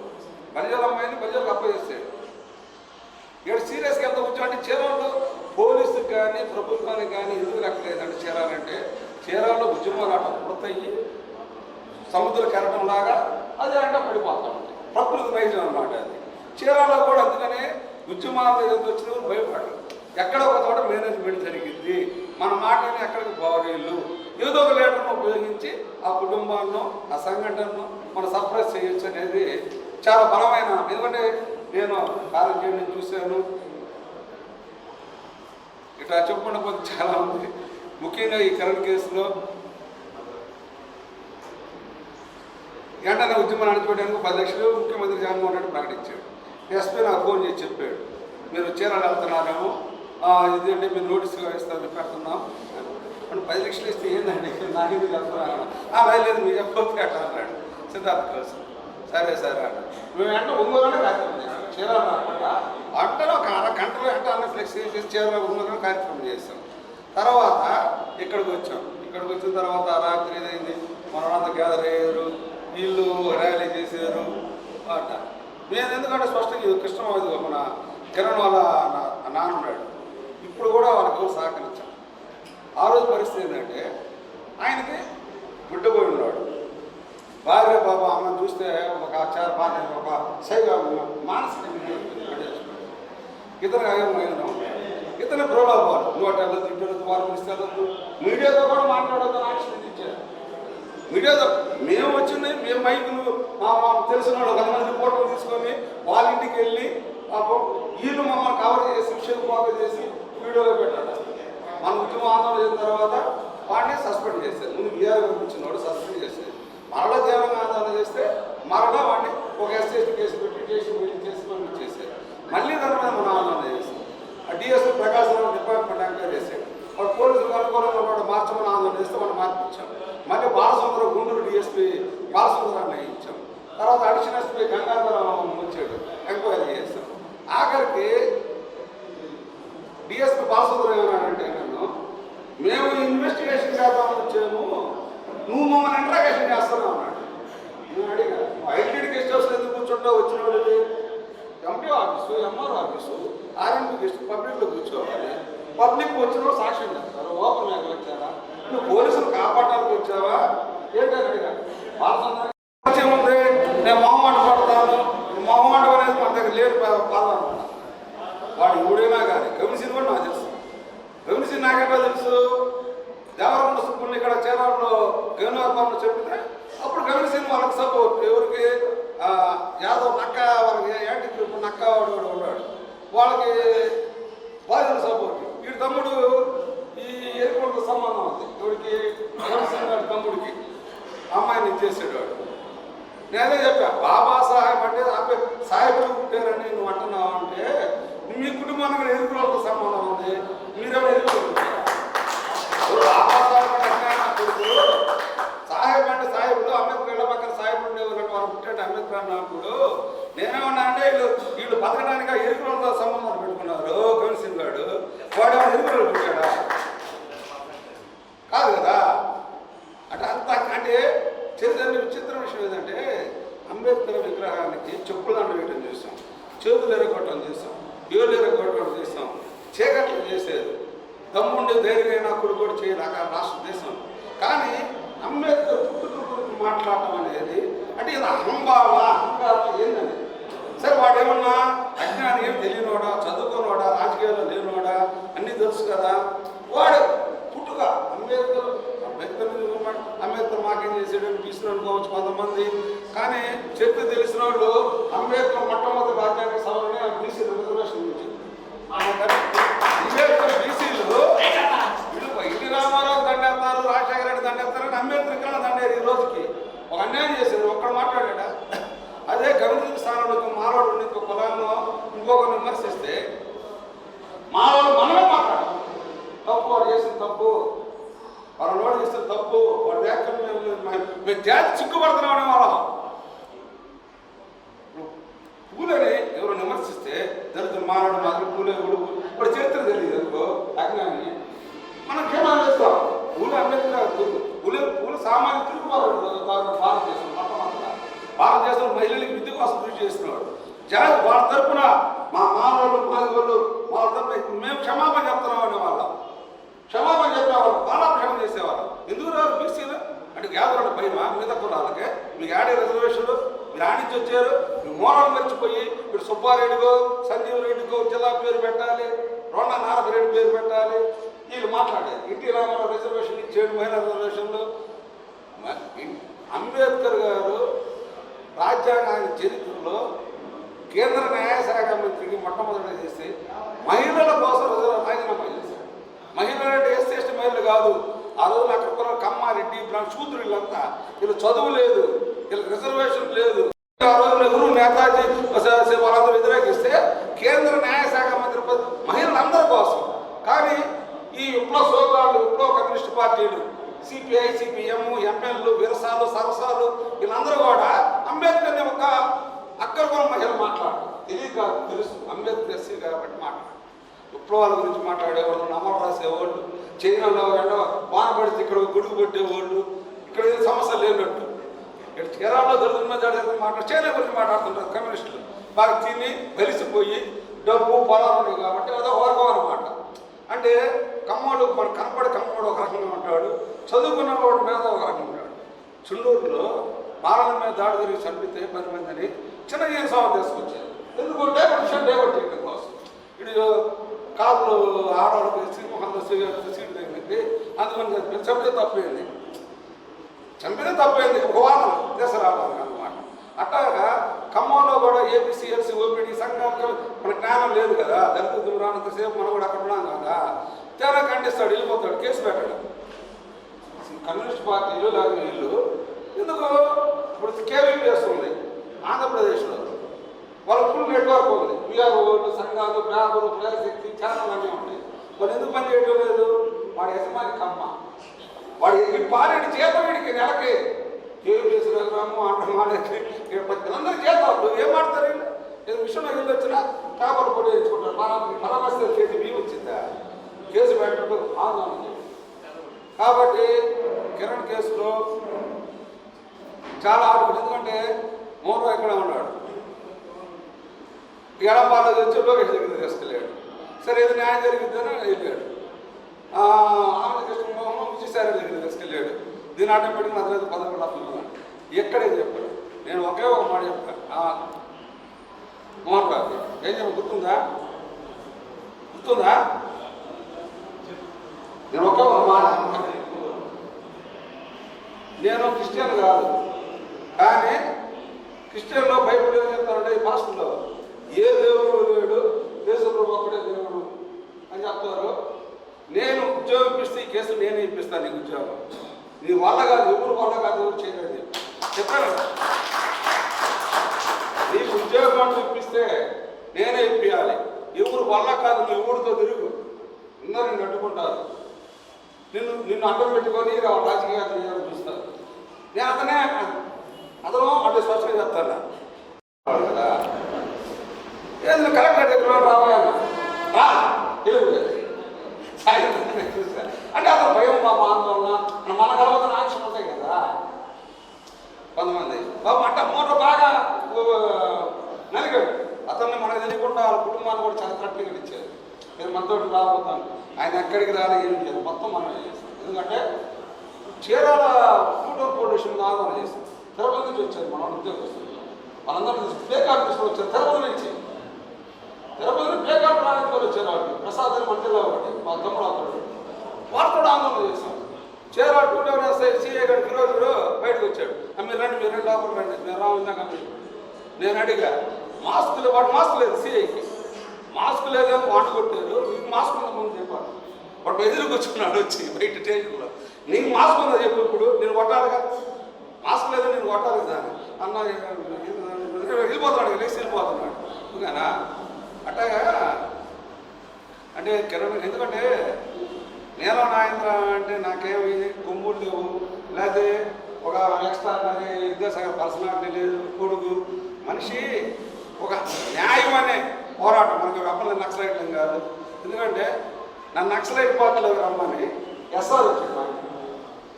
బంజారు అమ్మాయిని బంజారుకి అప్పచెప్పాడు. ఇక్కడ సీరియస్గా ఎంత కూర్చో అంటే చీరాల్లో పోలీసుకి కానీ ప్రభుత్వానికి కానీ ఎందుకు లెక్కలేదంటే చీరాల్లో ఉద్యమాలు ఆట పుడతాయి, సముద్ర కెరటం లాగా అది అంటే పడిపోతా ఉంటాయి. ప్రకృతి నైజం అనమాట అది. చీరాల్లో కూడా అందుకనే ఉద్యమాలు ఏదైతే వచ్చినా భయపడరు. ఎక్కడ ఒక చోట మేనేజ్మెంట్ జరిగింది, మన మాటని ఎక్కడికి బాగోలేళ్ళు, ఏదో ఒక లీటర్ను ఉపయోగించి ఆ కుటుంబాలను ఆ సంఘటనను మనం సప్రెస్ చేయొచ్చు అనేది చాలా బలమైన. ఎందుకంటే నేను కాలం చేయడం చూశాను. ఇట్లా చెప్పుకున్న కొద్ది చాలా ఉంది. ముఖ్యంగా ఈ కరెంట్ కేసులో వెంటనే ఉద్యమం నడిచిపోవడానికి 10 లక్షలు ముఖ్యమంత్రి జగన్మోహన్ రెడ్డి ప్రకటించాడు. ఎస్పీ నాకు ఫోన్ చేసి చెప్పాడు, మీరు చీరాలు వెళ్తున్నారేమో, ఇది అంటే మీరు నోటీసుగా ఇస్తారు పెడుతున్నాం అంటే 10 లక్షలు ఇస్తే ఏందండి నాకేది వెళ్తున్నాను. లేదు మీరు చెప్పకపోతే అట్లా అన్నాడు సిద్ధార్థ కోసం. సరే అన్న మేము వెంట ఒంగోలునే కార్యక్రమం చేసాం. చీరాలు రాకుండా అంటే ఒక అరగంటలో వెంట అన్న ఫ్లెక్స్ చేసి చీరాలు ఒంగోలునే కార్యక్రమం చేసాం. తర్వాత ఇక్కడికి వచ్చాం. ఇక్కడికి వచ్చిన తర్వాత రాత్రి ఏదైంది, మనమంతా గ్యాదర్ అయ్యారు, వీళ్ళు ర్యాలీ చేశారు అట. మేము ఎందుకంటే స్పష్టంగా ఇది కృష్ణమాది మన కిరణ్ వాళ్ళ నాన్న ఉన్నాడు. ఇప్పుడు కూడా వాళ్ళకి ఎవరు సహకరించాం. ఆ రోజు పరిస్థితి ఏంటంటే ఆయనకి గుడ్డపోయి ఉన్నాడు. భార్య బాబా అమ్మని చూస్తే ఒక సైగా మానసిక ఇతను అయ్యమైనా ఇతను ప్రోలాభాలు నువ్వు అటు వెళ్ళదు ఇటు వెళ్ళదు వారు ఇస్తే వెళ్ళదు. మీడియాతో కూడా మాట్లాడొద్దు ఆక్షన్ ఇచ్చారు. మీడియాతో మేము వచ్చింది మేము మైకులు తెలిసిన వాళ్ళు 10 మంది రిపోర్టర్లు తీసుకొని వాళ్ళ ఇంటికి వెళ్ళి పాపం వీళ్ళు మమ్మల్ని కవర్ చేసి విషయం ఫోకస్ చేసి వీడియోలో పెట్టాడు. మన ఉద్యమం ఆందోళన చేసిన తర్వాత వాడిని సస్పెండ్ చేశారు. ముందు బీఆర్ పంపించిన వాడు సస్పెండ్ చేశారు. మరలా తీవ్రంగా ఆందోళన చేస్తే మరలా వాడిని ఒక ఎస్సీ కేసు పెట్టి కేసు పంపించేసారు. మళ్ళీ దాని మీద మనం ఆందోళన చేస్తాం. ఆ డిఎస్పీ ప్రకాశం డిపార్ట్మెంట్ ఎంక్వైరీ చేశాడు. వాడు పోలీసులు అనుకూలంగా వాడు మార్చమని ఆందోళన చేస్తే మనం మార్పించాం. మళ్ళీ బాలసుందరం గుంటూరు డిఎస్పీ బాలసుందరాన్ని ఇచ్చాం. తర్వాత అడిషనల్ ఎస్పీ గంగాధరం వచ్చాడు, ఎంక్వైరీ చేస్తాం. ఆఖరికి డిఎస్పీ బాలసుందరం ఏమన్నాడంటే నన్ను మేము ఇన్వెస్టిగేషన్ చేద్దామని వచ్చాము, నువ్వు మమ్మల్ని ఇంట్రాగేషన్ చేస్తున్నావు అన్నాడు. నేను అడిగా ఐడెంటిటీ గెస్ట్ హౌస్ ఎందుకు కూర్చుంటావు? వచ్చిన వాడివి MP office, MRO office, RMP guest పబ్లిక్లో కూర్చోవాలి. పబ్లిక్ వచ్చిన వాళ్ళు సాక్ష్యం చేస్తారు. ఓపెన్ మేకలు వచ్చారా? నువ్వు పోలీసులు కాపాడడానికి వచ్చావా ఏంటని అడిగా. బాలసుందరం నేను మొహమాట పడతాను, మొహమాట అనేది మన దగ్గర లేని పాలన. వాడు ఎవడైనా కానీ కమిషన్ కూడా నాకు తెలుసు. కమిషన్ నాకెట్లా తెలుసు? దేవరకొండ సుబ్బుల్ని ఇక్కడ చీరాల్లో గౌనవరపాలను చెప్తే అప్పుడు కమిషన్ వాళ్ళకి సపోర్ట్. ఎవరికి? యాదవ్ నక్క, వాళ్ళకి యాంటీ గ్రూప్ నక్క వాడు కూడా ఉన్నాడు, వాళ్ళకి బాధ్యత సపోర్ట్. వీడి తమ్ముడు ఈ ఎరుకుంట సంబంధం ఉంది. ఎవరికి? కమిషన్ గారి తమ్ముడికి అమ్మాయిని ఇచ్చేసాడు వాడు. నేనే చెప్పా, బాబాసాహెబ్ అంటే అబ్బాయి సాహెబులు పుట్టారని నువ్వు అంటున్నావు అంటే మీ కుటుంబానికి ఎరుకులతో సంబంధం ఉంది, మీరేమో ఎరుకులు. బాబాసాహెబ్ అంటే సాహెబ్ అంటే సాహెబులు, అంబేద్కర్ ఇళ్ళ పక్కన సాహెబులు ఉండేవారు, వాళ్ళు పుట్టాడు అంబేద్కర్ అన్నప్పుడు నేనేమన్నా అంటే వీళ్ళు బతకడానికి ఎరుకులతో సంబంధం పెట్టుకున్నారు. కమిషన్ గాడు వాడేమో ఎరుకులు పుట్టాడా? కాదు కదా. అంటే అంత అంటే చరిత్ర విచిత్ర విషయం ఏంటంటే అంబేద్కర్ విగ్రహానికి చెప్పులు దండ వేయడం చేస్తాం, చేతులు ఎరగొట్టడం చేస్తాం, ఏళ్ళు ఎరగొట్టడం చేస్తాం, చీకట్లు చేసేది. దమ్ముండే ధైర్యమైన అప్పుడు కూడా చేయలేక రాష్ట్ర దేశం. కానీ అంబేద్కర్ పుట్టుక గురించి మాట్లాడటం అనేది అంటే ఇది అహంకారం ఏందని. సరే వాడు ఏమన్నా అజ్ఞానం ఏం తెలియనోడా, చదువుకోనోడా, రాజకీయాల్లో లేనివాడా, అన్నీ తెలుసు కదా. తప్పు, వాళ్ళ నోటి చేస్తే తప్పు, వాళ్ళ వ్యాఖ్యలు మేము జాతి చిక్కుపడుతున్నాం అనేవాళ్ళం. పూలని ఎవరు విమర్శిస్తే దళితులు మానవుడు మాత్రం పూలే ఇప్పుడు చరిత్ర తెలియదు అనుకో అజ్ఞాని మనం క్షేమాలు చేస్తాం. పూలే అంబేద్కర్ పూలే సామాన్య తిరుగుబాటు భారతదేశం మొట్టమొదట భారతదేశంలో మహిళలకు విద్య కోసం కృషి చేస్తున్నాడు. జాతి వాళ్ళ తరపున మా మానవులు మాదిగోళ్ళు వాళ్ళ తరపున మేము క్షమాపణ చెప్తున్నాం అనేవాళ్ళం. క్షమాపణ చెప్పేవాళ్ళం, బాలాక్షేమం చేసేవాళ్ళం. ఎందుకు రాదు బీసీలు అంటే యాదవుల భయమా మిగతా కులాలకే? మీకు ఆడే రిజర్వేషన్లు మీరు ఆడించి వచ్చారు. మీ మూలాలు మర్చిపోయి ఇప్పుడు సుబ్బారెడ్డికో సంజీవ్ రెడ్డికో జిల్లా పేరు పెట్టాలి, రొండ నారపరెడ్డి పేరు పెట్టాలి. వీళ్ళు మాట్లాడారు ఎన్టీ రామారావు రిజర్వేషన్ ఇచ్చేడు, మహిళా రిజర్వేషన్లు. అంబేద్కర్ గారు రాజ్యాంగ చరిత్రలో కేంద్ర న్యాయశాఖ మంత్రికి మొట్టమొదటిగా చేసి మహిళల కోసం రాజీనామా చేశారు. మహిళలు అంటే ఎస్సీ మహిళలు కాదు. ఆ రోజున అక్కడ కమ్మారెడ్డి శూద్రులు వీళ్ళంతా వీళ్ళు చదువు లేదు, వీళ్ళకి రిజర్వేషన్ లేదు. ఆ రోజు నెహ్రూ నేతాజీ వాళ్ళందరూ వ్యతిరేకిస్తే కేంద్ర న్యాయశాఖ మంత్రి మహిళలందరి కోసం. కానీ ఈ విప్లవ కమ్యూనిస్ట్ పార్టీలు సిపిఐ, సిపిఎం, ఎంఎల్లు, విరసాలు, సరసాలు వీళ్ళందరూ కూడా అంబేద్కర్ని ఒక అగ్రకుల మహిళలు మాట్లాడారు. తెలియదు కాదు, తెలుసు అంబేద్కర్ ఎస్సీ కాబట్టి మాట్లాడారు. విప్లవాల గురించి మాట్లాడేవాళ్ళు, నమలు రాసేవాళ్ళు, చైనాలో వాన పడితే ఇక్కడ గొడుగు పెట్టేవాళ్ళు, ఇక్కడ ఏదో సమస్య లేనట్టు. ఇక్కడ కేరళలో దళితుల మీద మాట్లాడు చైనా గురించి మాట్లాడుతుంటారు కమ్యూనిస్టులు. బాగా తిని వెలిసిపోయి డబ్బు పొలాలు ఉన్నాయి కాబట్టి అదో వర్గం అన్నమాట. అంటే కమ్మోడు మన కనపడి కమ్మోడు ఒక రకంగా ఉంటాడు, చదువుకున్న వాడు మీద ఒక రకంగా ఉంటాడు. చుండూరులో బాలల మీద దాడి జరిగి చంపితే 10 మందిని చిన్న సవాలు తీసుకొచ్చారు. ఎందుకంటే మనుషులు డైవర్ట్ చేయడం కోసం. ఇటు కాళ్ళు ఆడవాళ్ళకి శ్రీమోహన్లో సీటు తగిలింది, అందుకని చంపితే తప్పైంది ఒక వాదన దేశ రావాలి అన్నమాట. అట్లాగా ఖమ్మంలో కూడా ఏపీసీ, ఎల్సీ, ఓపీడీ సంఘాలకు మన జ్ఞానం లేదు కదా. దళితులు రానంతసేపు మనం కూడా అక్కడ ఉన్నాం కదా. తేడా ఖండిస్తాడు, వెళ్ళిపోతాడు, కేసు పెట్టాడు. కమ్యూనిస్ట్ పార్టీలు లేదా వీళ్ళు ఎందుకు ఇప్పుడు కేవీపీఎస్ ఉంది ఆంధ్రప్రదేశ్లో, వాళ్ళ ఫుల్ నెట్వర్క్ ఉంది. విఆర్ఓలు, సంఘాలు, బ్యాగులు, ప్రజాశక్తి ఛానల్ అన్నీ ఉంటాయి. వాళ్ళు ఎందుకు పని చేయడం లేదు? వాడి యజమాని కమ్మ, వాడు పారేడు చేత వీడికి నెలకి కేవీపీఎస్ గ్రామం ఆటమాడేకి 10 అందరూ చేతాడు. ఏం మాడతారు వీళ్ళు? ఏదో విషయంలో వెళ్ళి వచ్చినా పేపర్ పొడి వేసుకుంటారు. పరామర్శ చేసి బియ్యం వచ్చిందా? కేసు పెట్టడం ఆందోళన. కాబట్టి కిరణ్ కేసులో చాలా ఆడుకుంది. ఎందుకంటే మోహన్ ఇక్కడ ఉన్నాడు, ఎడపాల వచ్చి లోకేష్ దగ్గర తీసుకెళ్ళాడు. సరే ఏదో న్యాయం జరిగిద్దని వెళ్ళాడు. ఆంధ్రకృష్ణ మోహన్ విజయసాయి దగ్గర తీసుకెళ్ళాడు. దీని ఆటోమేటిక్ నా దగ్గర 10 అప్పుడు ఎక్కడే చెప్పాడు. నేను ఒకే ఒక మాట చెప్పాను, మోహన్ గారు ఏం చెప్ప గుర్తుందా? నేను ఒకే ఒక మాట, నేను క్రిస్టియన్ కాదు, కానీ క్రిస్టియన్లో బైబిల్ ఏం చెప్తానంటే ఈ పాస్టర్లో ఏ దేవుడు లేడు, యేసుప్రభు ఒక్కడే దేవుడు అని చెప్తారు. నేను ఉద్యోగం ఇప్పిస్తే ఈ కేసులు నేనే ఇప్పిస్తాను. నీకు ఉద్యోగం నీ వల్ల కాదు, ఎవరు వల్ల కాదు, ఎవరు చేయలేదు చెప్పాను. నీకు ఉద్యోగం ఇప్పిస్తే నేనే ఇప్పించాలి. ఎవరు వల్ల కాదు, నువ్వు ఎవరితో తిరుగు, అందరూ నిన్ను అడ్డుకుంటారు, నిన్ను అడ్డం పెట్టుకొని రాజకీయాలు చేయాలని చూస్తారు. నేను అతను అంటే స్పష్టంగా చెప్తాను కదా. ఏదైనా కలెక్టర్ దగ్గర రావాలన్నా అంటే అతను భయం, పాప ఆందోళన, మన కలవతన ఆక్షన్ ఉంటాయి కదా కొంతమంది. బాబు అంటే మూట బాగా నలిగాడు. అతన్ని మనకు తెలియకుండా వాళ్ళ కుటుంబాన్ని కూడా చాలా థ్రెట్గా ఇచ్చారు. మీరు మనతో రాబోతాను, ఆయన ఎక్కడికి రాలే, ఏం లేదు, మొత్తం మనం చేస్తాం. ఎందుకంటే చీరాల ఫ్యూటూర్ పొల్యూషన్ ఆందోళన చేస్తాం. తిరుపతి నుంచి వచ్చారు మన ఉద్యోగస్తులు, వాళ్ళందరూ ప్లే కార్డు తీసుకొని వచ్చారు. తిరుపతి నుంచి ప్లే కార్డు రానికి వచ్చారు. వాళ్ళు ప్రసాద్ అని మంత్రిలో ఒకటి మా తమ్ముడు అతడు, వాళ్ళు కూడా ఆందోళన చేశారు. చీరాల 2 సిఐ గారికి ఈరోజు బయటకు వచ్చాడు. మీరు రండి లోపల రండి, నేను రావుందాక నేను అడిగా మాస్క్ వాడు మాస్క్ లేదు, సిఐకి మాస్క్ లేదని వాడు కొట్టారు. నీకు మాస్క్ ఉందా ముందు చెప్పాలి. వాడు ఎదురుకు వచ్చుకున్నాడు వచ్చి బయట టేబుల్లో, నీకు మాస్క్ ఉందా చెప్పు. ఇప్పుడు నేను కొట్టాలిగా, మాస్క్ లేదని నేను కొట్టాలి కదా అన్న. వెళ్ళిపోతున్నాడు, లేచి వెళ్ళిపోతున్నాడు. ఎందుకనా అట్లాగా అంటే కిరణ్, ఎందుకంటే నీలం నాగేంద్ర అంటే నాకేమి కొమ్ములు లేవు, లేకపోతే ఒక ఎక్స్ట్రా విద్యాసాగర్ పర్సనాలిటీ లేదు, కొడుకు మనిషి ఒక న్యాయం అనే పోరాటం. మనకి వెప్పలు నక్సలైట్లం కాదు. ఎందుకంటే నన్ను నక్సలైట్ పార్టీలో రమ్మని ఎస్ఆర్ వచ్చాడు.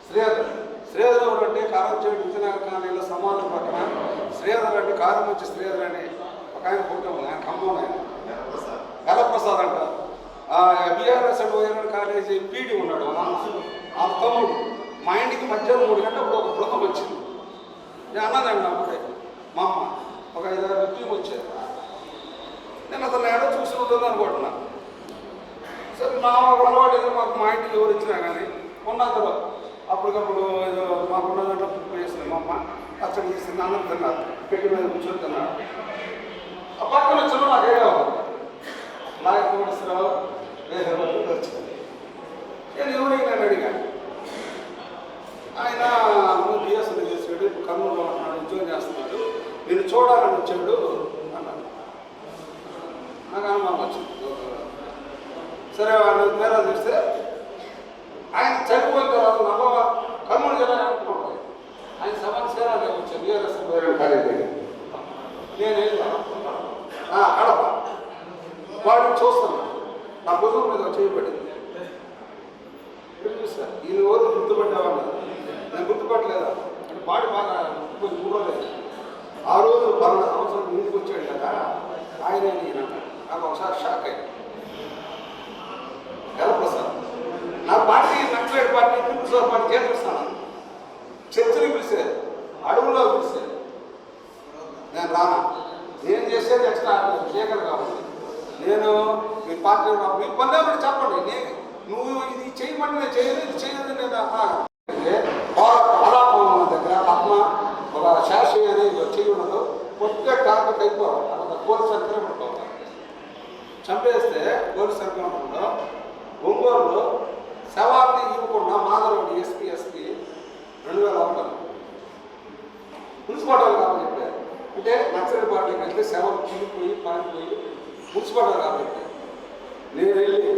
శ్రీధర్ ఎవరు అంటే కారంచేడు విజయనగర కాలనీలో సమానం పక్కన శ్రీధర్ అంటే కారం వచ్చి శ్రీధర్ అని ఒక ఆయన పుట్టాం, ఆయన ఖమ్మం, ఆయన గలప్రసాద్ అంట. బీఆర్ఎస్ వైఎన్ఆర్ కాలేజీ పీడి ఉన్నాడు ఆ తమ్ముడు. మా ఇంటికి మధ్యాహ్నం 3 గంటలకు ఒక బృందం వచ్చింది. నేను అన్నదండి అప్పుడే మా అమ్మ ఒక 5-6 టీం వచ్చారు. నేను అతను ఏడో చూసి ఉంటుంది అనుకుంటున్నాను. సరే నా అలవాటు ఏదో మాకు మా ఇంటికి ఎవరు ఇచ్చినా కానీ ఉన్నంతలో అప్పటికప్పుడు ఏదో మాకున్న దాంట్లో పుట్టు వేసింది మా అమ్మ. పచ్చడి తీసింది, అందరూ తిన్నారు, పెట్టి మీద కూర్చొని తిన్నారు. ఆ పక్కన వచ్చిన నాకు ఏదో నాగేశ్వరరావు వచ్చాను. నేను ఎవరికి నేను అడిగాను. ఆయన బిఎస్ఎల్ చేసాడు, ఇప్పుడు కర్నూలులో ఉంటున్నాడు, ఉద్యోగం చేస్తున్నాడు, నేను చూడాలని వచ్చాడు అన్నాడు. నాకు అనుమానం వచ్చింది. సరే వాళ్ళు మేరా చూస్తే ఆయన చనిపోయిన తర్వాత కర్నూలు జిల్లా అనుకుంటాయి. ఆయన సమస్యలు వచ్చాను బిఆర్ఎస్ కాలేజీ. నేను కడప వాడిని చూస్తాను. నా భుజం మీద చేయబడింది. సార్ ఈయన ఎవరు గుర్తుపట్టావన్నా? నేను గుర్తుపట్టలేదా అంటే బాడీ బాగా కొంచెం చూడలేదు. ఆ రోజు 12 సంవత్సరాలు ముందుకు వచ్చాడు కదా ఆయన. నాకు ఒకసారి షాక్ అయ్యి గలప్రసాద్ నా party Naxalite party People's party చేపిస్తాను. చర్చలు పిలిచారు, అడవుల్లో పిలిచారు. నేను రానా, నేను చేసేది ఎక్స్ట్రా చేయగలను కాబట్టి నేను మీ పార్టీ మీ పని చెప్పండి. నేను నువ్వు ఇది చేయమంటే నేను చేయలేదు, ఇది చేయలేదు. నేను దగ్గర పద్మ ఒక శాస్త్రి అనేది చేయడంలో కొద్దిగా టార్గెట్ అయిపోవాలి. అక్కడ పోలీస్ సర్కిల్ పడుకోవాలి. చంపేస్తే పోలీస్ సర్కిల్లో ఒంగోలులో శవాన్ని ఇవ్వకుండా మాధవరెడ్డి ఎస్పీ 2001 మున్సిపాలిటీ కాబట్టి చెప్పారు. అంటే నక్సలైట్ పార్టీకి వెళ్తే శవాలు చీలిపోయి పారిపోయి మున్సిపాలిటీ కాబట్టి నేను వెళ్ళి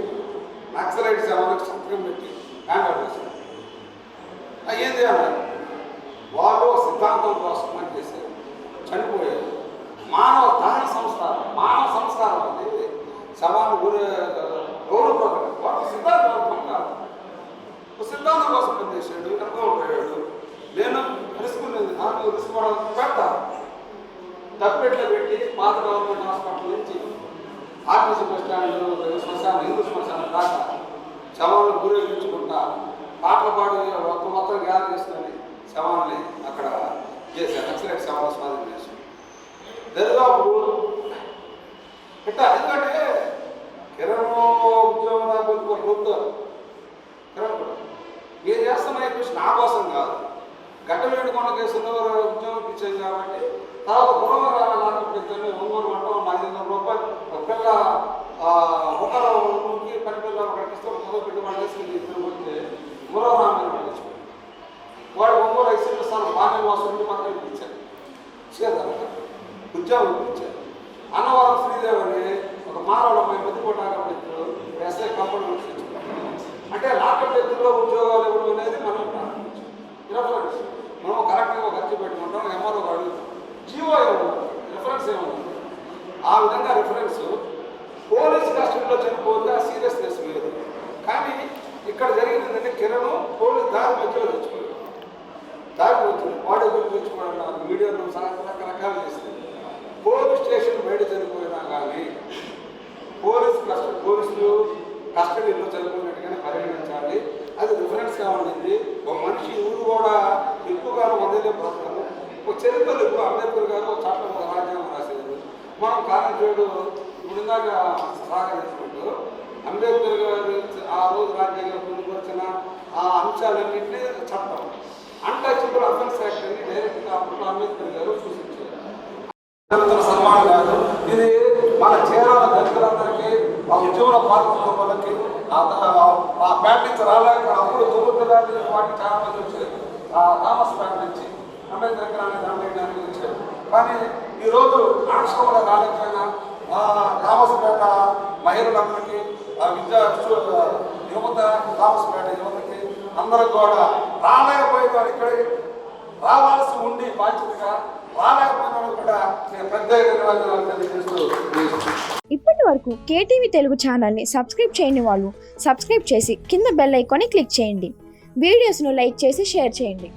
నక్సలైట్ శవాలకు సంతకం పెట్టి హ్యాండ్ అవుట్ చేశాను. అయ్యింది అన్నారు. వాళ్ళు సిద్ధాంతం కోసం పని చేశారు, చనిపోయారు. మానవ దహన సంస్కారం, మానవ సంస్కారం అనేది శవాన్ని గౌరవప్రదం. వాళ్ళు సిద్ధాంతం కాదు, సిద్ధాంతం కోసం పనిచేసాడు, పోయాడు. నేను తెలుసుకునేది నాకు తెలుసుకోవడం పెడతా తప్పెట్లో పెట్టి పాత గవర్నమెంట్ హాస్పిటల్ నుంచి ఆర్టీసీ బస్ స్టాండ్ శ్మశానం, హిందూ శ్మశానం దాకా శవాలను గురేగించుకుంటా పాటలు పాడి మొత్తం గ్యాదర్ చేసుకొని శవాన్ని అక్కడ చేశాను. నక్సలైట్ శవాలు స్వాధీనం చేశాను. దరిదాపు ఇట్లా. ఎందుకంటే కిరణ్ ఉద్యోగం రాకపోతే ప్రభుత్వం కిరణ్ కూడా ఏం చేస్తున్నా కృష్ణ నా కోసం కాదు. గట్టవేడుకొండ కేసులో ఉద్యోగం ఇచ్చాం కాబట్టి తర్వాత గుణవరాల లాక్పెట్టాను. ఒంగోలు మంటం 500 రూపాయలు ఒక పిల్ల ఒకరికి 10 పిల్లలు ఒకరికి ఇస్తే మొదలు పెట్టి వాళ్ళు వేసుకుని ఇద్దరు పోతే గుణవరామని తెచ్చుకోండి. వాడు ఒంగోలు ఐసీఎల్ స్థానం బాగా వాసుని మాత్రం ఇప్పించారు. చేద్దాం ఉద్యోగం ఇప్పించారు. అన్నవరం శ్రీదేవి అని ఒక మానవుడు మధ్యపోటాకు ఎస్ఐ కంపెనీ అంటే లాకప్ ఎత్తుల్లో ఉద్యోగాలు ఇవ్వడం అనేది మనం రిఫరెన్స్. మనం కరెక్ట్గా ఖర్చు పెట్టుకుంటాం. ఎంఆర్ఓ అడుగుతాం జీవో ఏమన్నా రిఫరెన్స్ ఏమన్నా. ఆ విధంగా రిఫరెన్స్ పోలీస్ కస్టడీలో చనిపోతే ఆ సీరియస్నెస్ వేరు. కానీ ఇక్కడ జరిగింది ఏంటంటే కిరణ్ పోలీస్ దారి మధ్యలో తెచ్చుకోలేదు. దారి మధ్యలో బాడీ తెచ్చుకోవడం మీడియాలో రకరకాలు చేసింది. పోలీస్ స్టేషన్ బయట చనిపోయినా కానీ పోలీసులు కస్టడీలో చనిపోయినట్టుగానే పరిగణించాలి. అది రిఫరెన్స్గా ఉండింది. ఒక మనిషి ఊరు కూడా ఎక్కువగా వందేలే బ్రతకము. ఒక చరిత్రలు ఎక్కువ అంబేద్కర్ గారు చట్టం రాజ్యాంగం రాసేది. మనం కారణం ఇప్పుడు ఇందాక సహకరించుకుంటూ అంబేద్కర్ గారు ఆ రోజు రాజ్యాంగం పొందుకొచ్చిన ఆ అంశాలన్నింటినీ చట్టం అన్టచబుల్ అఫెన్స్ యాక్ట్ అని డైరెక్ట్గా అప్పట్లో అంబేద్కర్ గారు సూచించారు. సన్మానం కాదు ఇది. మన చీరాల దళితులందరికీ ఆ ఉద్యోగ పాల్గొన్న వాళ్ళకి ఆ ప్యాట్ నుంచి రాలేక అప్పుడు 9 వాటికి చాలా మంది వచ్చారు. థామస్ ప్యాట్ నుంచి అంబేద్కర్ అనే దాంట్లో వచ్చారు. కానీ ఈరోజు ఆంక్ష కూడా రాలేకపోయినా థామస్ పేట మహిళలందరికీ ఆ యువత థామస్పేట యువతకి అందరూ కూడా రాలేకపోయిన వారు ఇక్కడ రావాల్సి ఉండి బాధ్యతగా రాలేకపోయిన వాళ్ళు కూడా నేను ప్రత్యేక ధన్యవాదాలు తెలియజేస్తూ ఇప్పటి వరకు కేటీవీ తెలుగు ఛానల్ని సబ్స్క్రైబ్ చేయని వాళ్ళు సబ్స్క్రైబ్ చేసి కింద బెల్ ఐకాన్ని క్లిక్ చేయండి. వీడియోస్ను లైక్ చేసి షేర్ చేయండి.